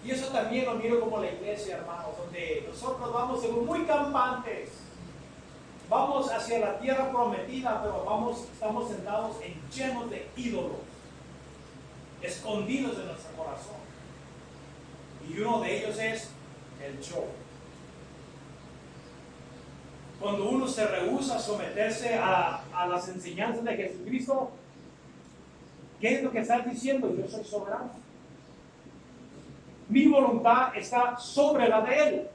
Y eso también lo miro como la iglesia, hermanos, donde nosotros vamos según muy campantes. Vamos hacia la tierra prometida, pero estamos sentados llenos de ídolos, escondidos en nuestro corazón. Y uno de ellos es el yo. Cuando uno se rehúsa a someterse a las enseñanzas de Jesucristo, ¿qué es lo que estás diciendo? Yo soy soberano. Mi voluntad está sobre la de Él.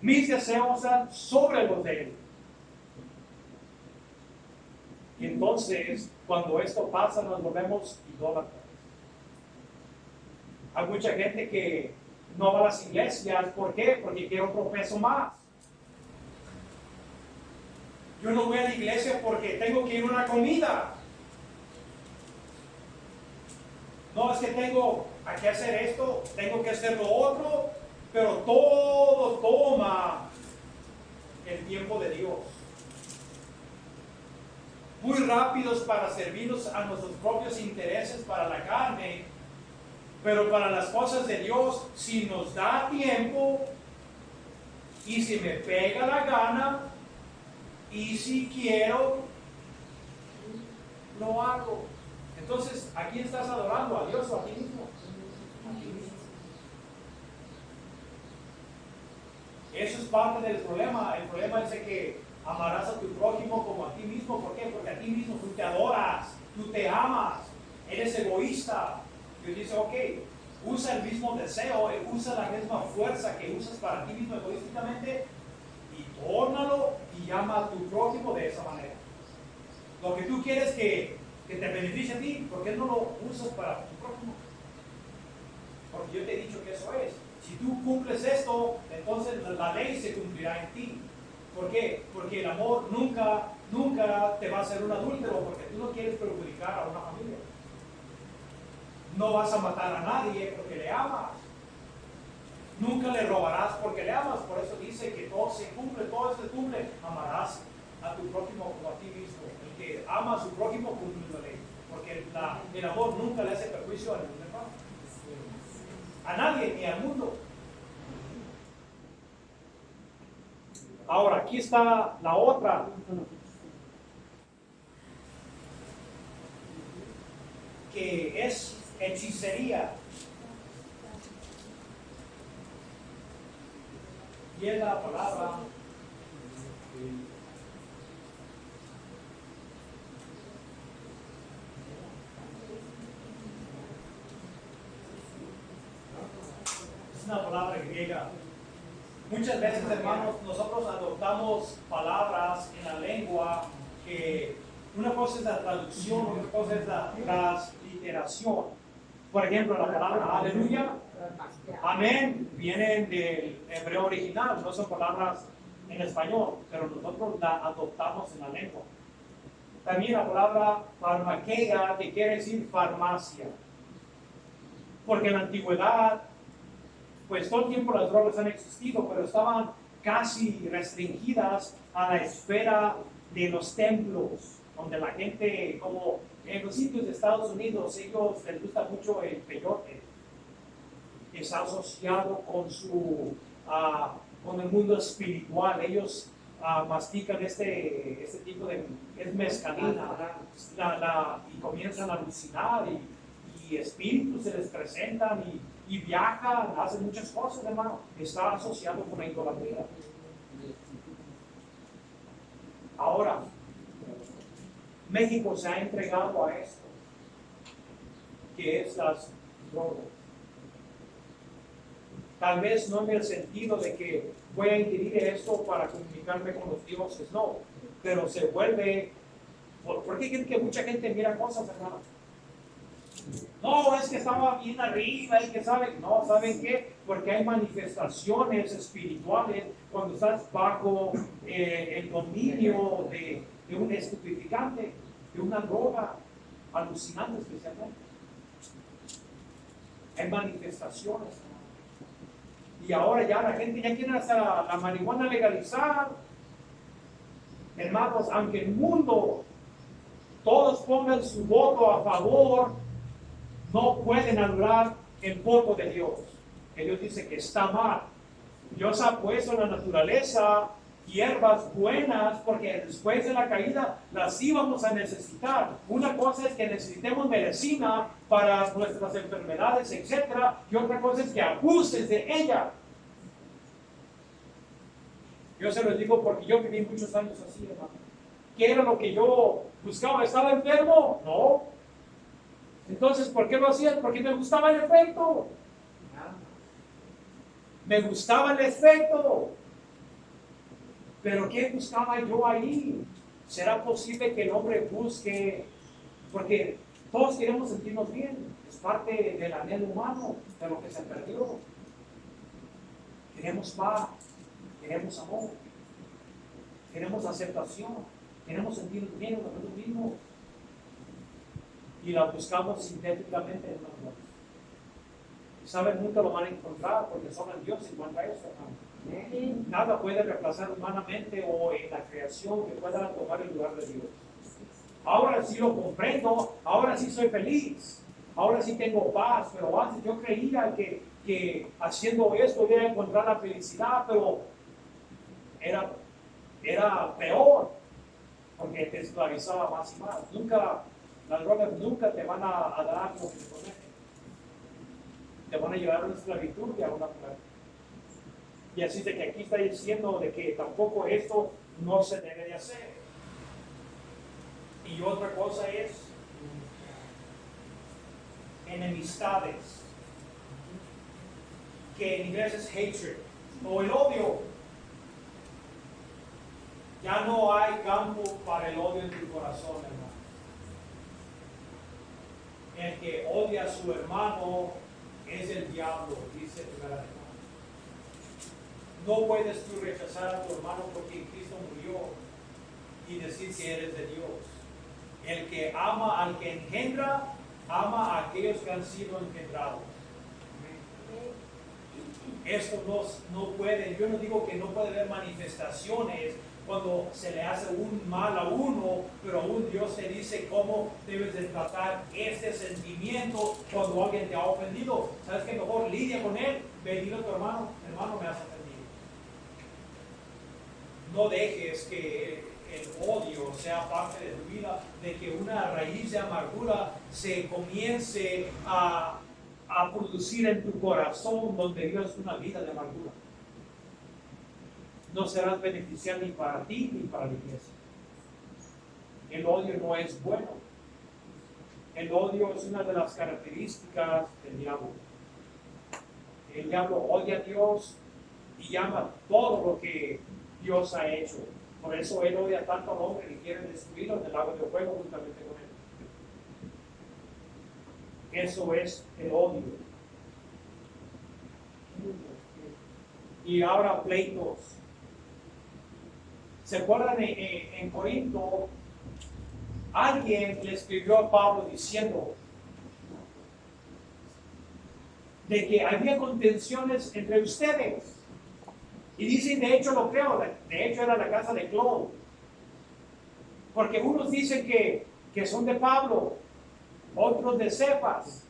Mis deseos están sobre los de Él. Y entonces, cuando esto pasa, nos volvemos idólatras. Hay mucha gente que no va a las iglesias. ¿Por qué? Porque quiere otro peso más. Yo no voy a la iglesia porque tengo que ir a una comida. No, es que tengo que hacer esto, tengo que hacer lo otro, pero todo toma el tiempo de Dios. Muy rápidos para servirnos a nuestros propios intereses, para la carne, pero para las cosas de Dios, si nos da tiempo y si me pega la gana Y si quiero, lo hago. Entonces, ¿a quién estás adorando? ¿A Dios o a ti mismo? A ti mismo. Eso es parte del problema. El problema es de que amarás a tu prójimo como a ti mismo. ¿Por qué? Porque a ti mismo tú te adoras, tú te amas, eres egoísta. Dios dice, ok, usa el mismo deseo, usa la misma fuerza que usas para ti mismo egoísticamente y tórnalo y llama a tu prójimo de esa manera. Lo que tú quieres que te beneficie a ti, ¿por qué no lo usas para tu prójimo? Porque yo te he dicho que eso es. Si tú cumples esto, entonces la ley se cumplirá en ti. ¿Por qué? Porque el amor nunca te va a hacer un adúltero, porque tú no quieres perjudicar a una familia. No vas a matar a nadie porque le amas. Nunca le robarás porque le amas. Por eso dice que todo se cumple. Amarás a tu prójimo como a ti mismo. El que ama a su prójimo cumple la ley. Porque el amor nunca le hace perjuicio al mundo. A nadie ni al mundo. Ahora, aquí está la otra. Que es hechicería. Y es la palabra es una palabra griega. Muchas veces, hermanos, nosotros adoptamos palabras en la lengua que una cosa es la traducción, otra cosa es la transliteración. Por ejemplo, la palabra aleluya, amén, vienen del hebreo original, no son palabras en español, pero nosotros la adoptamos en la lengua. También la palabra farmaquea, que quiere decir farmacia. Porque en la antigüedad, pues todo el tiempo las drogas han existido, pero estaban casi restringidas a la esfera de los templos, donde la gente, como en los sitios de Estados Unidos, ellos les gusta mucho el peyote. Está asociado con con el mundo espiritual. Ellos mastican este tipo de mezcalina y comienzan a alucinar y espíritus se les presentan y viajan, hacen muchas cosas, hermano. Está asociado con la idolatría. Ahora, México se ha entregado a esto, que es las drogas. Tal vez no en el sentido de que voy a ingerir esto para comunicarme con los dioses, no, pero se vuelve. ¿Por qué creen que mucha gente mira cosas, hermano? No, es que estaba bien arriba y que saben. No, ¿saben qué? Porque hay manifestaciones espirituales cuando estás bajo el dominio de un estupefaciente, de una droga alucinante especialmente. Hay manifestaciones. Y ahora ya la gente ya quiere hasta la marihuana legalizar. Hermanos, aunque el mundo todos pongan su voto a favor, no pueden anular el voto de Dios. Que Dios dice que está mal. Dios ha puesto en la naturaleza hierbas buenas, porque después de la caída las íbamos a necesitar. Una cosa es que necesitemos medicina para nuestras enfermedades, etc. Y otra cosa es que abuses de ella. Yo se los digo porque yo viví muchos años así, hermano. ¿Qué era lo que yo buscaba? ¿Estaba enfermo? No. Entonces, ¿por qué lo hacía? Porque me gustaba el efecto. Me gustaba el efecto. Pero ¿qué buscaba yo ahí? ¿Será posible que el hombre busque? Porque todos queremos sentirnos bien. Es parte del anhelo humano, de lo que se perdió. Queremos paz, queremos amor, queremos aceptación, queremos sentirnos bien con nosotros mismos. Y la buscamos sintéticamente en los drogas. Y saben, nunca lo van a encontrar porque solo en Dios se encuentra eso, hermano. Nada puede reemplazar humanamente o en la creación que pueda tomar el lugar de Dios. Ahora sí lo comprendo, ahora sí soy feliz, ahora sí tengo paz, pero antes yo creía que haciendo esto voy a encontrar la felicidad, pero era peor. porque te esclavizaba más y más. Nunca, las drogas nunca te van a dar lo que te prometen. Te van a llevar a una esclavitud y a una muerte. Y así de que aquí está diciendo de que tampoco esto no se debe de hacer. Y otra cosa es enemistades, que en inglés es hatred, o el odio. Ya no hay campo para el odio en tu corazón, hermano. El que odia a su hermano es el diablo, dice Primera de Juan. No puedes tú rechazar a tu hermano porque Cristo murió y decir que eres de Dios. El que ama al que engendra, ama a aquellos que han sido engendrados. Esto no puede, yo no digo que no puede haber manifestaciones cuando se le hace un mal a uno, pero aún Dios te dice cómo debes de tratar este sentimiento cuando alguien te ha ofendido. ¿Sabes qué? Mejor lidia con él, bendito tu hermano, hermano me has ofendido. No dejes que el odio sea parte de tu vida, de que una raíz de amargura se comience a producir en tu corazón donde vivas una vida de amargura. No serás beneficial ni para ti ni para la iglesia. El odio no es bueno. El odio es una de las características del diablo. El diablo odia a Dios y ama todo lo que Dios ha hecho. Por eso él odia tanto al hombre que quiere destruirlo en el lago de fuego juntamente con él. Eso es el odio. Y ahora pleitos. ¿Se acuerdan en Corinto? Alguien le escribió a Pablo diciendo de que había contenciones entre ustedes. Y dicen, de hecho lo creo, de hecho era la casa de Clon. Porque unos dicen que son de Pablo, otros de Cefas,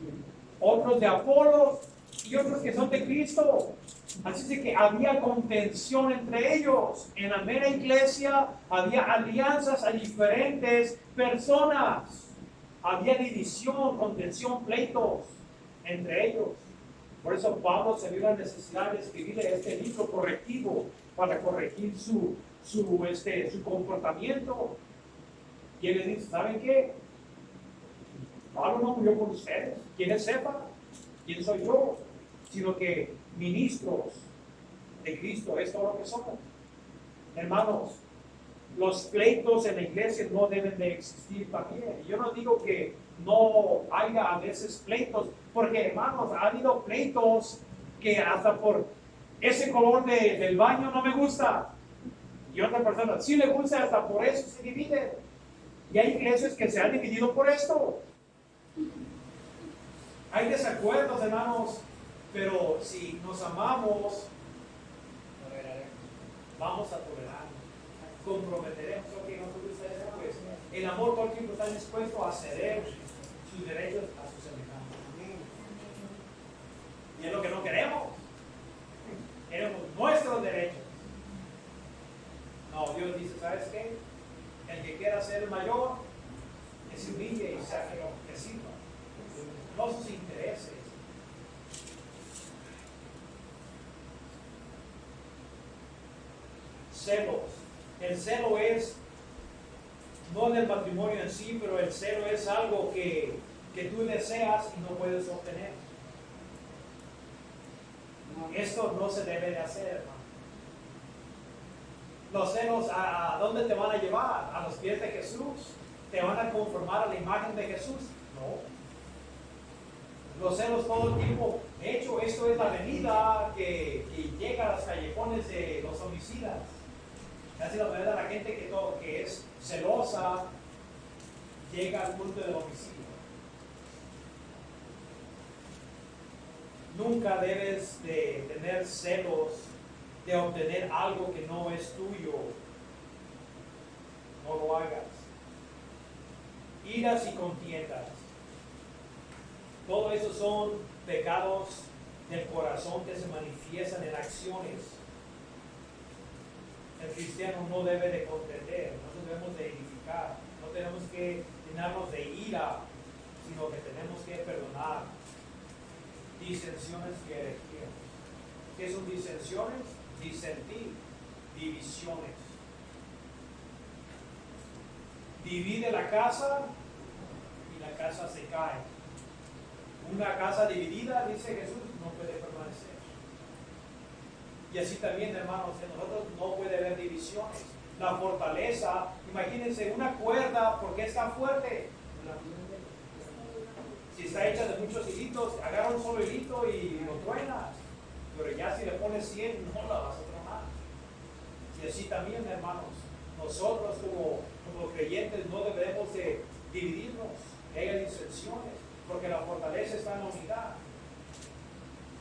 otros de Apolos y otros que son de Cristo. Así de que había contención entre ellos. En la mera iglesia había alianzas a diferentes personas. Había división, contención, pleitos entre ellos. Por eso Pablo se vio la necesidad de escribirle este libro correctivo para corregir su comportamiento. Y él le dice, ¿saben qué? Pablo no murió por ustedes. ¿Quiénes sepan? ¿Quién soy yo? Sino que ministros de Cristo es todo lo que somos. Hermanos, los pleitos en la iglesia no deben de existir también. Y yo no digo que no haya a veces pleitos, porque hermanos, ha habido pleitos que hasta por ese color del baño no me gusta. Y otra persona sí le gusta, hasta por eso se dividen. Y hay iglesias que se han dividido por esto. Hay desacuerdos, hermanos, pero si nos amamos, vamos a tolerar, comprometeremos. Ok, no te gusta eso, pues el amor todo el tiempo está dispuesto a ceder sus derechos a sus semejantes. Y es lo que no queremos. Queremos nuestros derechos. No, Dios dice, ¿sabes qué? El que quiera ser el mayor, que se humille y saque lo que sirva. No sus intereses. Celos. El celo es, no del matrimonio en sí, pero el celo es algo que tú deseas y no puedes obtener. Esto no se debe de hacer, hermano. Los celos, ¿a dónde te van a llevar? ¿A los pies de Jesús? ¿Te van a conformar a la imagen de Jesús? No. Los celos todo el tiempo. De hecho, esto es la avenida que llega a los callejones de los homicidas. Casi la verdad, la gente que es celosa llega al punto del homicidio. Nunca debes de tener celos de obtener algo que no es tuyo. No lo hagas. Iras y contiendas. Todo eso son pecados del corazón que se manifiestan en acciones. El cristiano no debe de contender, no debemos de edificar justificar, no tenemos que llenarnos de ira, sino que tenemos que perdonar. Disensiones y herejía. ¿Qué son disensiones? Disentir, divisiones. Divide la casa y la casa se cae. Una casa dividida, dice Jesús, no puede permanecer. Y así también, hermanos, en nosotros no puede haber divisiones. La fortaleza, imagínense una cuerda, ¿por qué está fuerte? Si está hecha de muchos hilitos, agarra un solo hilito y lo truenas. Pero ya si le pones 100, no la vas a tronar. Y así también, hermanos, nosotros como creyentes no debemos de dividirnos, que haya disensiones, porque la fortaleza está en la unidad.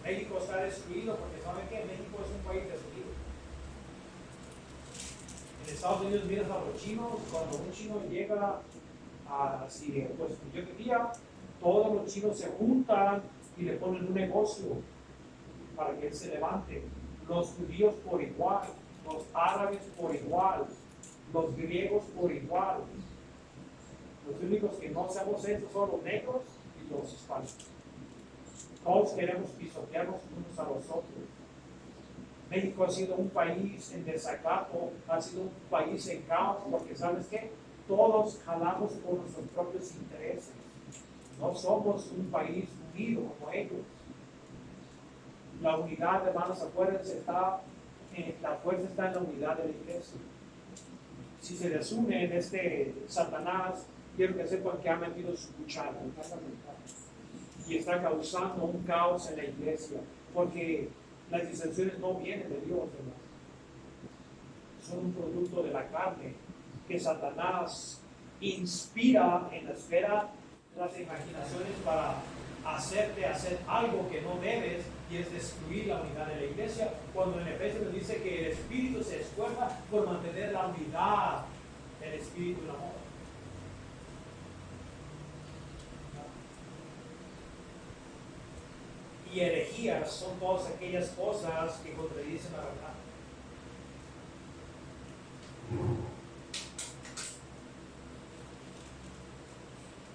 México está destruido porque ¿saben qué? México es un país destruido. En Estados Unidos miras a los chinos, cuando un chino llega a Siria, pues yo diría, todos los chinos se juntan y le ponen un negocio para que él se levante. Los judíos por igual, los árabes por igual, los griegos por igual. Los únicos que no hacemos esto son los negros y los hispanos. Todos queremos pisotearnos unos a los otros. México ha sido un país en desacato, ha sido un país en caos, porque ¿sabes qué? Todos jalamos por nuestros propios intereses. No somos un país unido como ellos. La unidad, hermanos, acuérdense, la fuerza está en la unidad de la iglesia. Si se desune en Satanás, quiero que sepan que ha metido su cuchara y está causando un caos en la iglesia, porque las disensiones no vienen de Dios, hermano. Son un producto de la carne que Satanás inspira en la esfera de las imaginaciones para hacerte hacer algo que no debes, y es destruir la unidad de la iglesia, cuando en Efesios nos dice que el Espíritu se esfuerza por mantener la unidad del Espíritu y el amor. Y herejías son todas aquellas cosas que contradicen la verdad.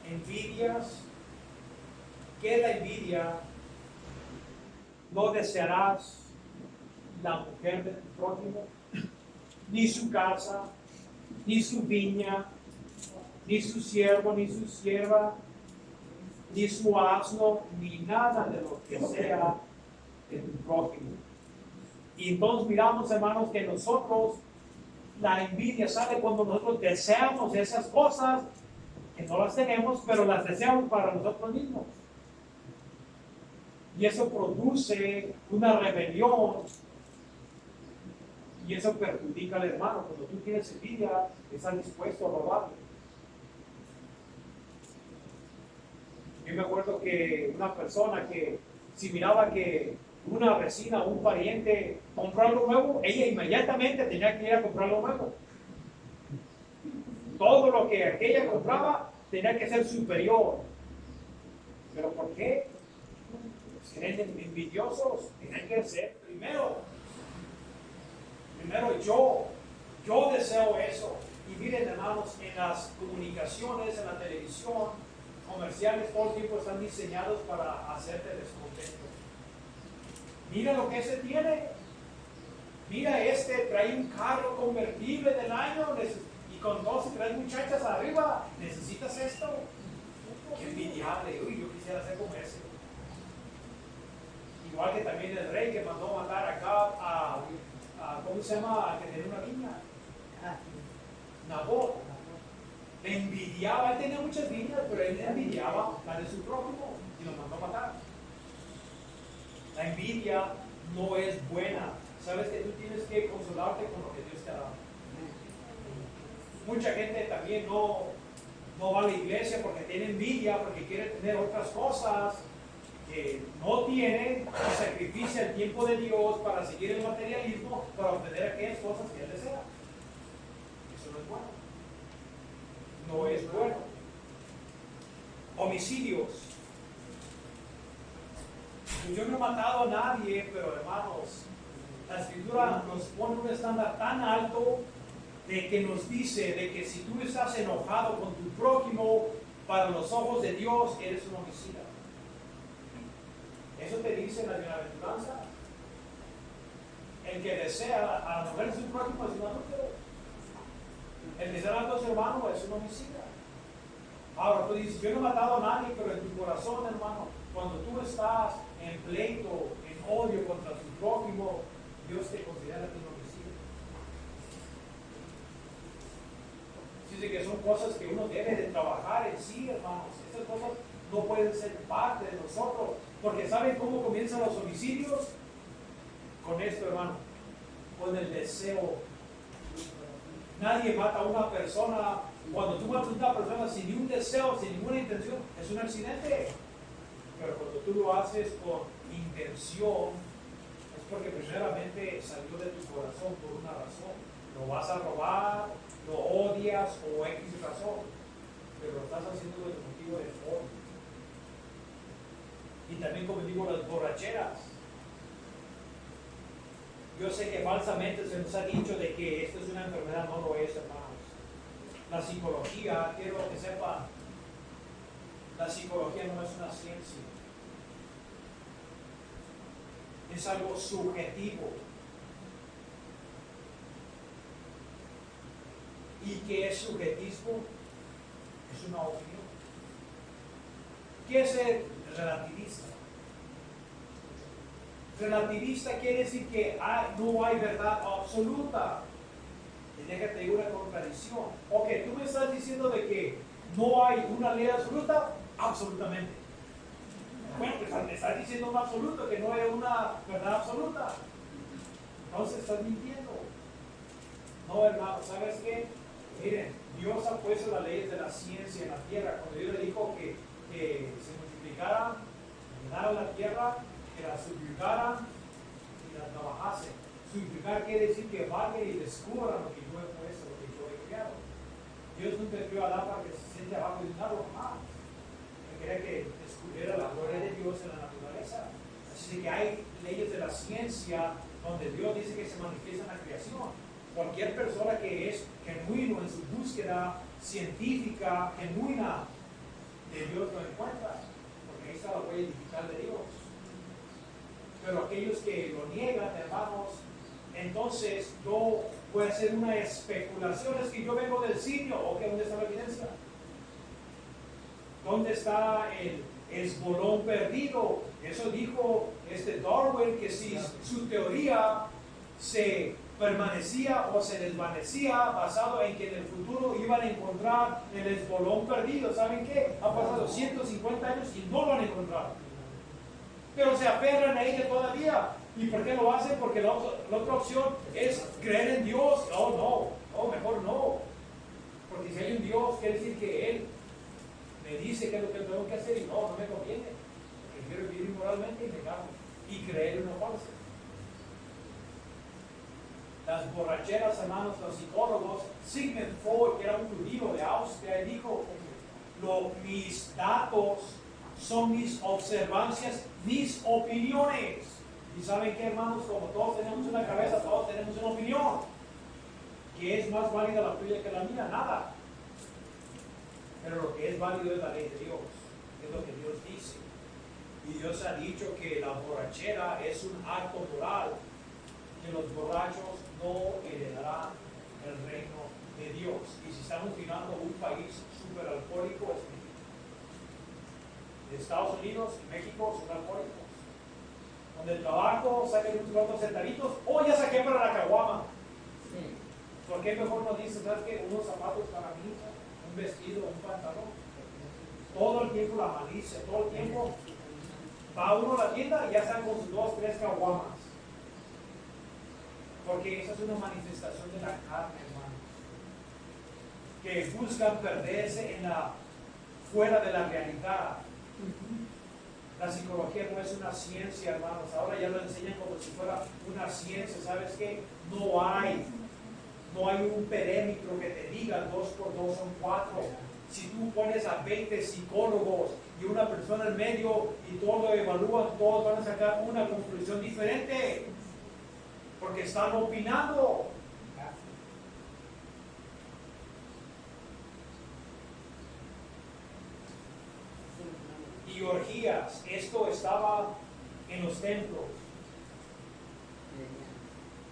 Envidias. ¿Qué es la envidia? No desearás la mujer de tu prójimo, ni su casa, ni su viña, ni su siervo, ni su sierva, ni su asno, ni nada de lo que sea de tu prójimo. Y entonces miramos, hermanos, que nosotros, la envidia sale cuando nosotros deseamos esas cosas que no las tenemos, pero las deseamos para nosotros mismos. Y eso produce una rebelión. Y eso perjudica al hermano. Cuando tú tienes envidia, estás dispuesto a robarle. Yo me acuerdo que una persona que si miraba que una vecina o un pariente compró algo nuevo, ella inmediatamente tenía que ir a comprar algo nuevo. Todo lo que aquella compraba tenía que ser superior. ¿Pero por qué? Pues eran envidiosos. Tenían que ser primero yo deseo eso. Y miren, hermanos, en las comunicaciones, en la televisión, comerciales, todo el tiempo están diseñados para hacerte descontento. Mira lo que tiene. Mira, trae un carro convertible del año y con 2 o 3 muchachas arriba. ¿Necesitas esto? Qué envidiable. Uy, yo quisiera ser como ese. Igual que también el rey que mandó matar acá a ¿cómo se llama? A que tenía una viña. Nabot. Le envidiaba, él tenía muchas viñas, pero él envidiaba la de su prójimo y lo mandó a matar. La envidia no es buena. Sabes que tú tienes que consolarte con lo que Dios te ha dado. Mucha gente también no va a la iglesia porque tiene envidia, porque quiere tener otras cosas que no tiene, y sacrifica el tiempo de Dios para seguir el materialismo, para obtener aquellas cosas que Él desea. Eso no es bueno. No es bueno. Homicidios. Yo no he matado a nadie, pero hermanos, la Escritura nos pone un estándar tan alto de que nos dice de que si tú estás enojado con tu prójimo, para los ojos de Dios eres un homicida. Eso te dice la bienaventuranza. El que desea a la mujer de su prójimo es un adúltero. El que desea a tu hermano es un homicida. Ahora tú dices, yo no he matado a nadie, pero en tu corazón, hermano, cuando tú estás en pleito, en odio contra tu prójimo, Dios te considera tu homicidio. Dice que son cosas que uno debe de trabajar en sí, hermanos. Estas cosas no pueden ser parte de nosotros, porque ¿saben cómo comienzan los homicidios? Con esto, hermano, con el deseo. Nadie mata a una persona. Cuando tú matas a una persona sin ningún deseo, sin ninguna intención, es un accidente. Pero cuando tú lo haces con intención, es porque primeramente salió de tu corazón por una razón. Lo vas a robar, lo odias o X razón, pero lo estás haciendo del motivo de odio. Y también, como digo, las borracheras. Yo sé que falsamente se nos ha dicho de que esto es una enfermedad, no lo es, hermanos. La psicología, quiero que sepan, la psicología no es una ciencia. Es algo subjetivo. ¿Y qué es subjetivo? Es una opinión. ¿Qué es el relativista? Relativista quiere decir que no hay verdad absoluta. Y déjate digo una contradicción. Ok, tú me estás diciendo de que no hay una ley absoluta, absolutamente. Bueno, pues me estás diciendo un absoluto, que no hay una verdad absoluta. Entonces estás mintiendo. No, hermano, ¿sabes qué? Miren, Dios ha puesto las leyes de la ciencia en la tierra. Cuando Dios le dijo que se multiplicaran, llenaran la tierra, que la subyugaran y la trabajasen. Subyugar quiere decir que vayan y descubran lo que yo he puesto, lo que yo he creado. Dios nunca creó a Adán para que se siente abajo de un árbol, jamás. Él quería que descubriera la gloria de Dios en la naturaleza. Así que hay leyes de la ciencia donde Dios dice que se manifiesta en la creación. Cualquier persona que es genuino en su búsqueda científica, genuina de Dios lo encuentra, porque ahí está la huella digital de Dios. Pero aquellos que lo niegan, hermanos, entonces yo voy a hacer una especulación. Es que yo vengo del sitio. Ok, ¿dónde está la evidencia? ¿Dónde está el esbolón perdido? Eso dijo Darwin, que si su teoría se permanecía o se desvanecía basado en que en el futuro iban a encontrar el esbolón perdido. ¿Saben qué? Ha pasado 150 años y no lo han encontrado. Pero se aferran a ella todavía. ¿Y por qué lo hacen? Porque la otra opción es creer en Dios. No, mejor no. Porque si hay un Dios, quiere decir que Él me dice qué es lo que tengo que hacer y no me conviene. Porque quiero vivir inmoralmente y negarme y creer en lo falso. Las borracheras, hermanos, los psicólogos, Sigmund Freud, que era un judío de Austria, y dijo, mis datos son mis observancias, mis opiniones. Y saben qué, hermanos, como todos tenemos una cabeza, todos tenemos una opinión. ¿Qué es más válida la tuya que la mía? Nada. Pero lo que es válido es la ley de Dios, es lo que Dios dice. Y Dios ha dicho que la borrachera es un acto moral, que los borrachos no heredarán el reino de Dios. Y si estamos mirando un país súper alcohólico, es México. Estados Unidos y México son alcohólicos. Donde el trabajo saquen unos cuantos centavitos, ya saqué para la caguama. ¿Por qué mejor no dices, sabes qué? Unos zapatos para mí, un vestido, un pantalón? Todo el tiempo la malicia, todo el tiempo va uno a la tienda y ya están con sus 2, 3 caguamas. Porque esa es una manifestación de la carne, hermano. Que buscan perderse fuera de la realidad. La psicología no es una ciencia, hermanos. Ahora ya lo enseñan como si fuera una ciencia. ¿Sabes qué? No hay un perímetro que te diga 2 por 2 son 4. Si tú pones a 20 psicólogos y una persona en medio y todos lo evalúan, todos van a sacar una conclusión diferente. Porque están opinando. y orgías. Esto estaba en los templos.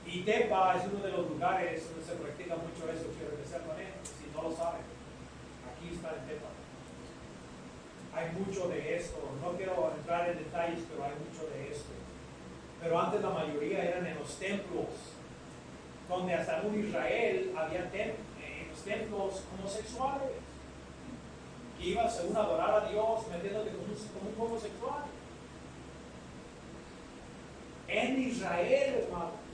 Y Tepa es uno de los lugares donde se practica mucho eso. Quiero que sepan, si no lo saben. Aquí está en Tepa. Hay mucho de esto. No quiero entrar en detalles, pero hay mucho de esto. Pero antes la mayoría eran en los templos, donde hasta en Israel había en los templos homosexuales. Que iban según adorar a Dios metiéndote como un homosexual. En Israel, hermano.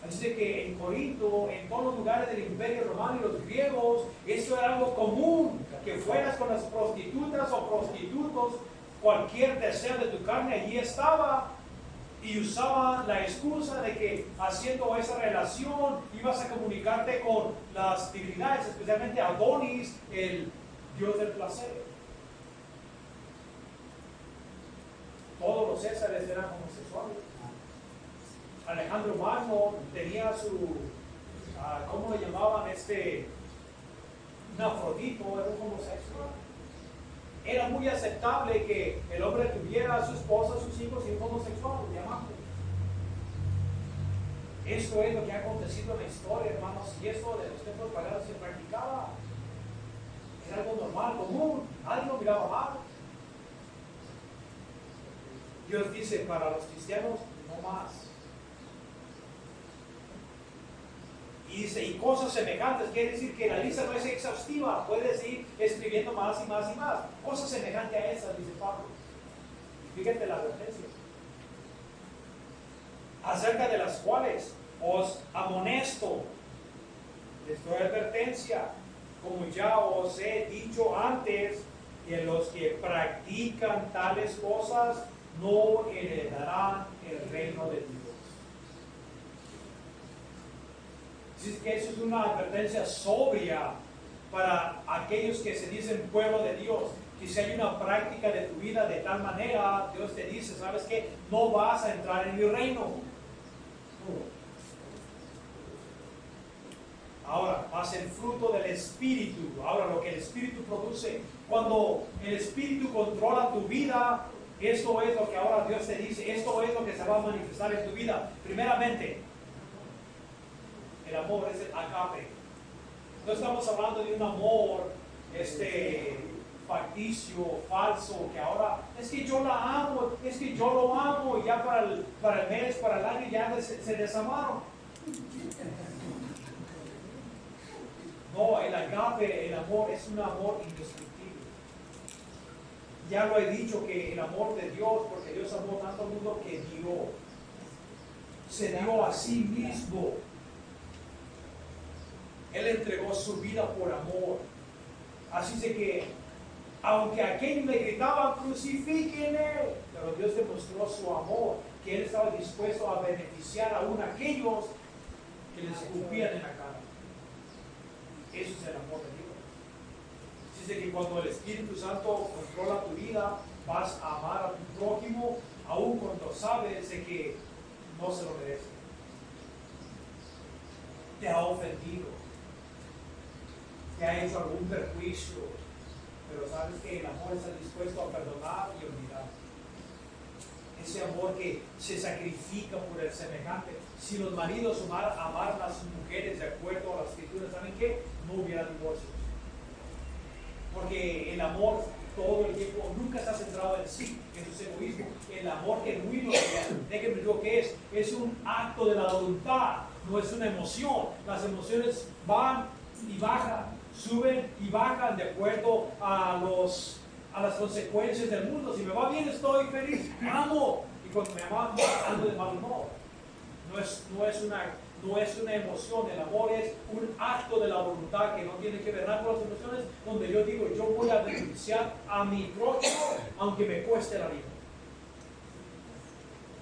Así que en Corinto, en todos los lugares del Imperio Romano y los griegos, esto era algo común, que fueras con las prostitutas o prostitutos, cualquier deseo de tu carne allí estaba, y usaban la excusa de que haciendo esa relación ibas a comunicarte con las divinidades, especialmente Adonis, el dios del placer. Todos los césares eran homosexuales. Alejandro Magno tenía su, ¿cómo le llamaban? Un afrodito, era un homosexual. Era muy aceptable que el hombre tuviera a su esposa, a sus hijos y un homosexual, diamante. Esto es lo que ha acontecido en la historia, hermanos, y esto de los templos paganos se practicaba. Era algo normal, común, nadie lo miraba mal. Dios dice, para los cristianos, no más. Y dice, y cosas semejantes, quiere decir que la lista no es exhaustiva, puedes ir escribiendo más y más y más. Cosas semejantes a esas, dice Pablo. Fíjate la advertencia. Acerca de las cuales os amonesto, les doy advertencia, como ya os he dicho antes, que los que practican tales cosas no heredarán el reino de Dios. Así que eso es una advertencia sobria para aquellos que se dicen pueblo de Dios. Que si hay una práctica de tu vida de tal manera, Dios te dice, ¿sabes qué? No vas a entrar en mi reino. Ahora, más el fruto del Espíritu. Ahora, lo que el Espíritu produce. Cuando el Espíritu controla tu vida, esto es lo que ahora Dios te dice. Esto es lo que se va a manifestar en tu vida. Primeramente, el amor es el agape. No estamos hablando de un amor facticio, falso, que ahora es que yo la amo, es que yo lo amo, y ya para el mes, para el año ya se desamaron. No, el agape, el amor es un amor indestructible. Ya lo he dicho que el amor de Dios, porque Dios amó tanto al mundo que dio, se dio a sí mismo. Él entregó su vida por amor. Así es que, aunque aquellos le gritaban, crucifíquenle, pero Dios demostró su amor, que Él estaba dispuesto a beneficiar aún a aquellos que les escupían en la cara. Eso es el amor de Dios. Así es que cuando el Espíritu Santo controla tu vida, vas a amar a tu prójimo, aún cuando sabes de que no se lo merece. Te ha ofendido. Te ha hecho algún perjuicio, pero sabes que el amor está dispuesto a perdonar y olvidar. Ese amor que se sacrifica por el semejante. Si los maridos amaran a sus mujeres de acuerdo a las escrituras, ¿saben qué? No hubiera divorcios. Porque el amor todo el tiempo nunca está centrado en sí, en su egoísmo. El amor genuino, déjenme decir lo que es un acto de la voluntad, no es una emoción. Las emociones van y bajan, suben y bajan de acuerdo a las consecuencias del mundo. Si me va bien, estoy feliz, amo. Y cuando me va mal, ando de mal humor. No es una emoción. El amor es un acto de la voluntad que no tiene que ver nada con las emociones, donde yo digo, yo voy a beneficiar a mi prójimo, aunque me cueste la vida.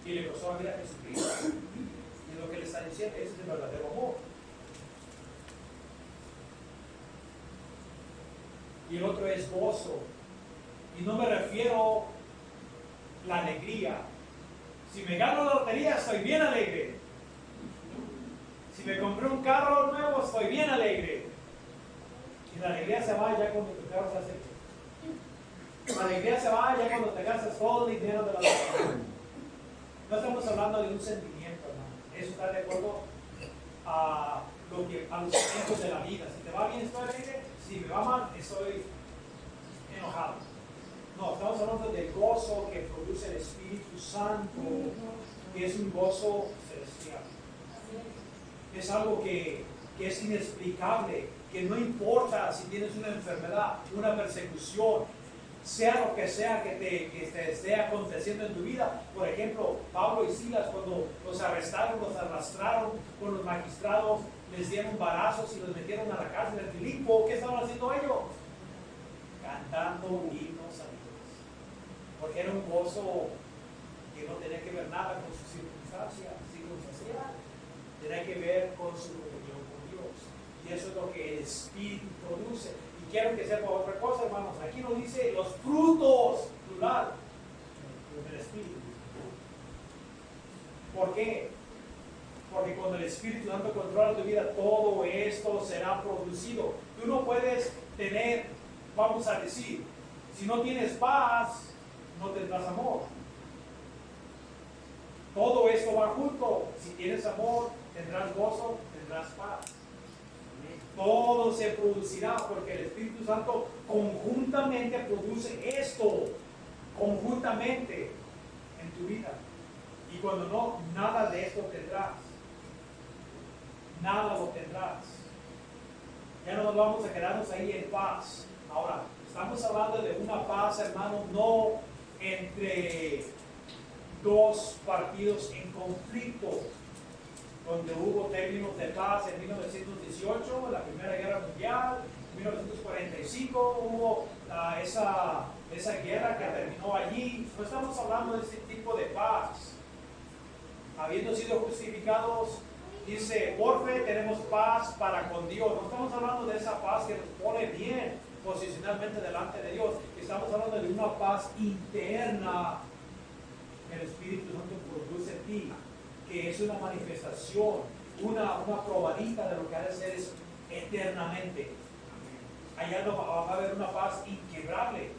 Y le costó la vida a Jesucristo. Y lo que le está diciendo, ese es el verdadero amor. Y el otro es gozo. Y no me refiero a la alegría. Si me gano la lotería, estoy bien alegre. Si me compré un carro nuevo, estoy bien alegre. Y la alegría se va ya cuando tu carro se hace. La alegría se va ya cuando te gastas todo el dinero de la vida. No estamos hablando de un sentimiento, hermano. Eso está de acuerdo a los tiempos de la vida. Si te va bien, estoy alegre. Si me va mal, estoy enojado. No, estamos hablando del gozo que produce el Espíritu Santo, que es un gozo celestial. Es algo que es inexplicable, que no importa si tienes una enfermedad, una persecución, sea lo que sea que te esté aconteciendo en tu vida. Por ejemplo, Pablo y Silas, cuando los arrestaron, los arrastraron con los magistrados, les dieron varazos y los metieron a la cárcel de Filipo. ¿Qué estaban haciendo ellos? Cantando himnos a Dios, porque era un gozo que no tenía que ver nada con su circunstancia, tenía que ver con su comunión con Dios. Y eso es lo que el Espíritu produce. Y quiero que sepa otra cosa, hermanos. Aquí nos dice los frutos, plural, del Espíritu. ¿Por qué? Porque cuando el Espíritu Santo controla tu vida, todo esto será producido. Tú no puedes tener, vamos a decir, si no tienes paz, no tendrás amor. Todo esto va junto. Si tienes amor, tendrás gozo, tendrás paz. Todo se producirá porque el Espíritu Santo conjuntamente produce esto, conjuntamente en tu vida. Y cuando no, nada de esto tendrás. Nada lo tendrás. Ya no nos vamos a quedarnos ahí en paz. Ahora, estamos hablando de una paz, hermano, no entre dos partidos en conflicto, donde hubo términos de paz en 1918, en la Primera Guerra Mundial, en 1945 hubo esa guerra que terminó allí. No estamos hablando de ese tipo de paz. Habiendo sido justificados, dice, por fe tenemos paz para con Dios. No estamos hablando de esa paz que nos pone bien posicionalmente delante de Dios. Estamos hablando de una paz interna que el Espíritu Santo produce en ti, que es una manifestación, una probadita de lo que ha de ser es eternamente. Allá no va a haber una paz inquebrable,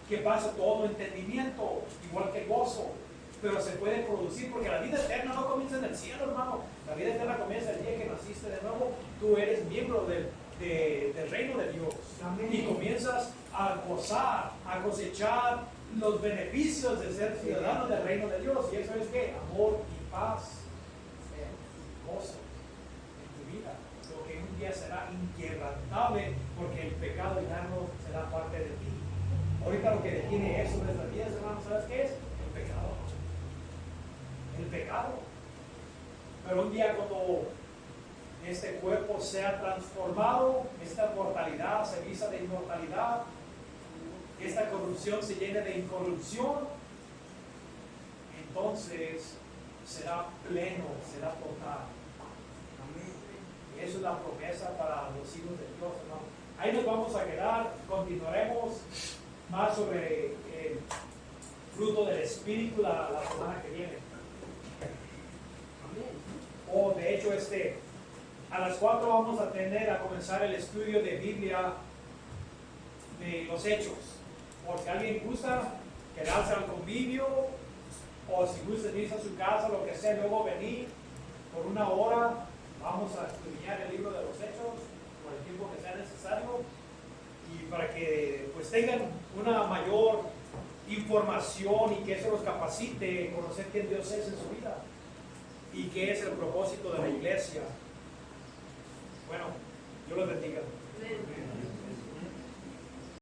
que pasa todo entendimiento, igual que el gozo, pero se puede producir, porque la vida eterna no comienza en el cielo, hermano. La vida eterna comienza el día que naciste de nuevo. Tú eres miembro del reino de Dios. Amén. Y comienzas a gozar, a cosechar los beneficios de ser ciudadano del reino de Dios. Y eso es que amor y paz, gozo en tu vida, lo que un día será inquebrantable, porque el pecado ya no será parte de ti. Ahorita lo que detiene eso de nuestras vidas, hermanos, ¿sabes qué es? El pecado. El pecado. Pero un día cuando este cuerpo sea transformado, esta mortalidad se vista de inmortalidad, esta corrupción se llene de incorrupción, entonces será pleno, será total. Amén. Y eso es la promesa para los hijos de Dios, hermano. Ahí nos vamos a quedar, continuaremos más sobre el fruto del Espíritu la semana que viene. O de hecho a las 4 vamos a comenzar el estudio de Biblia de los Hechos. Por si alguien gusta quedarse al convivio, o si gusta irse a su casa, lo que sea, luego venir por una hora, vamos a estudiar el libro de los Hechos por el tiempo que sea necesario, y para que pues tengan una mayor información y que eso los capacite a conocer quién Dios es en su vida y qué es el propósito de la iglesia. Bueno, Dios los bendiga.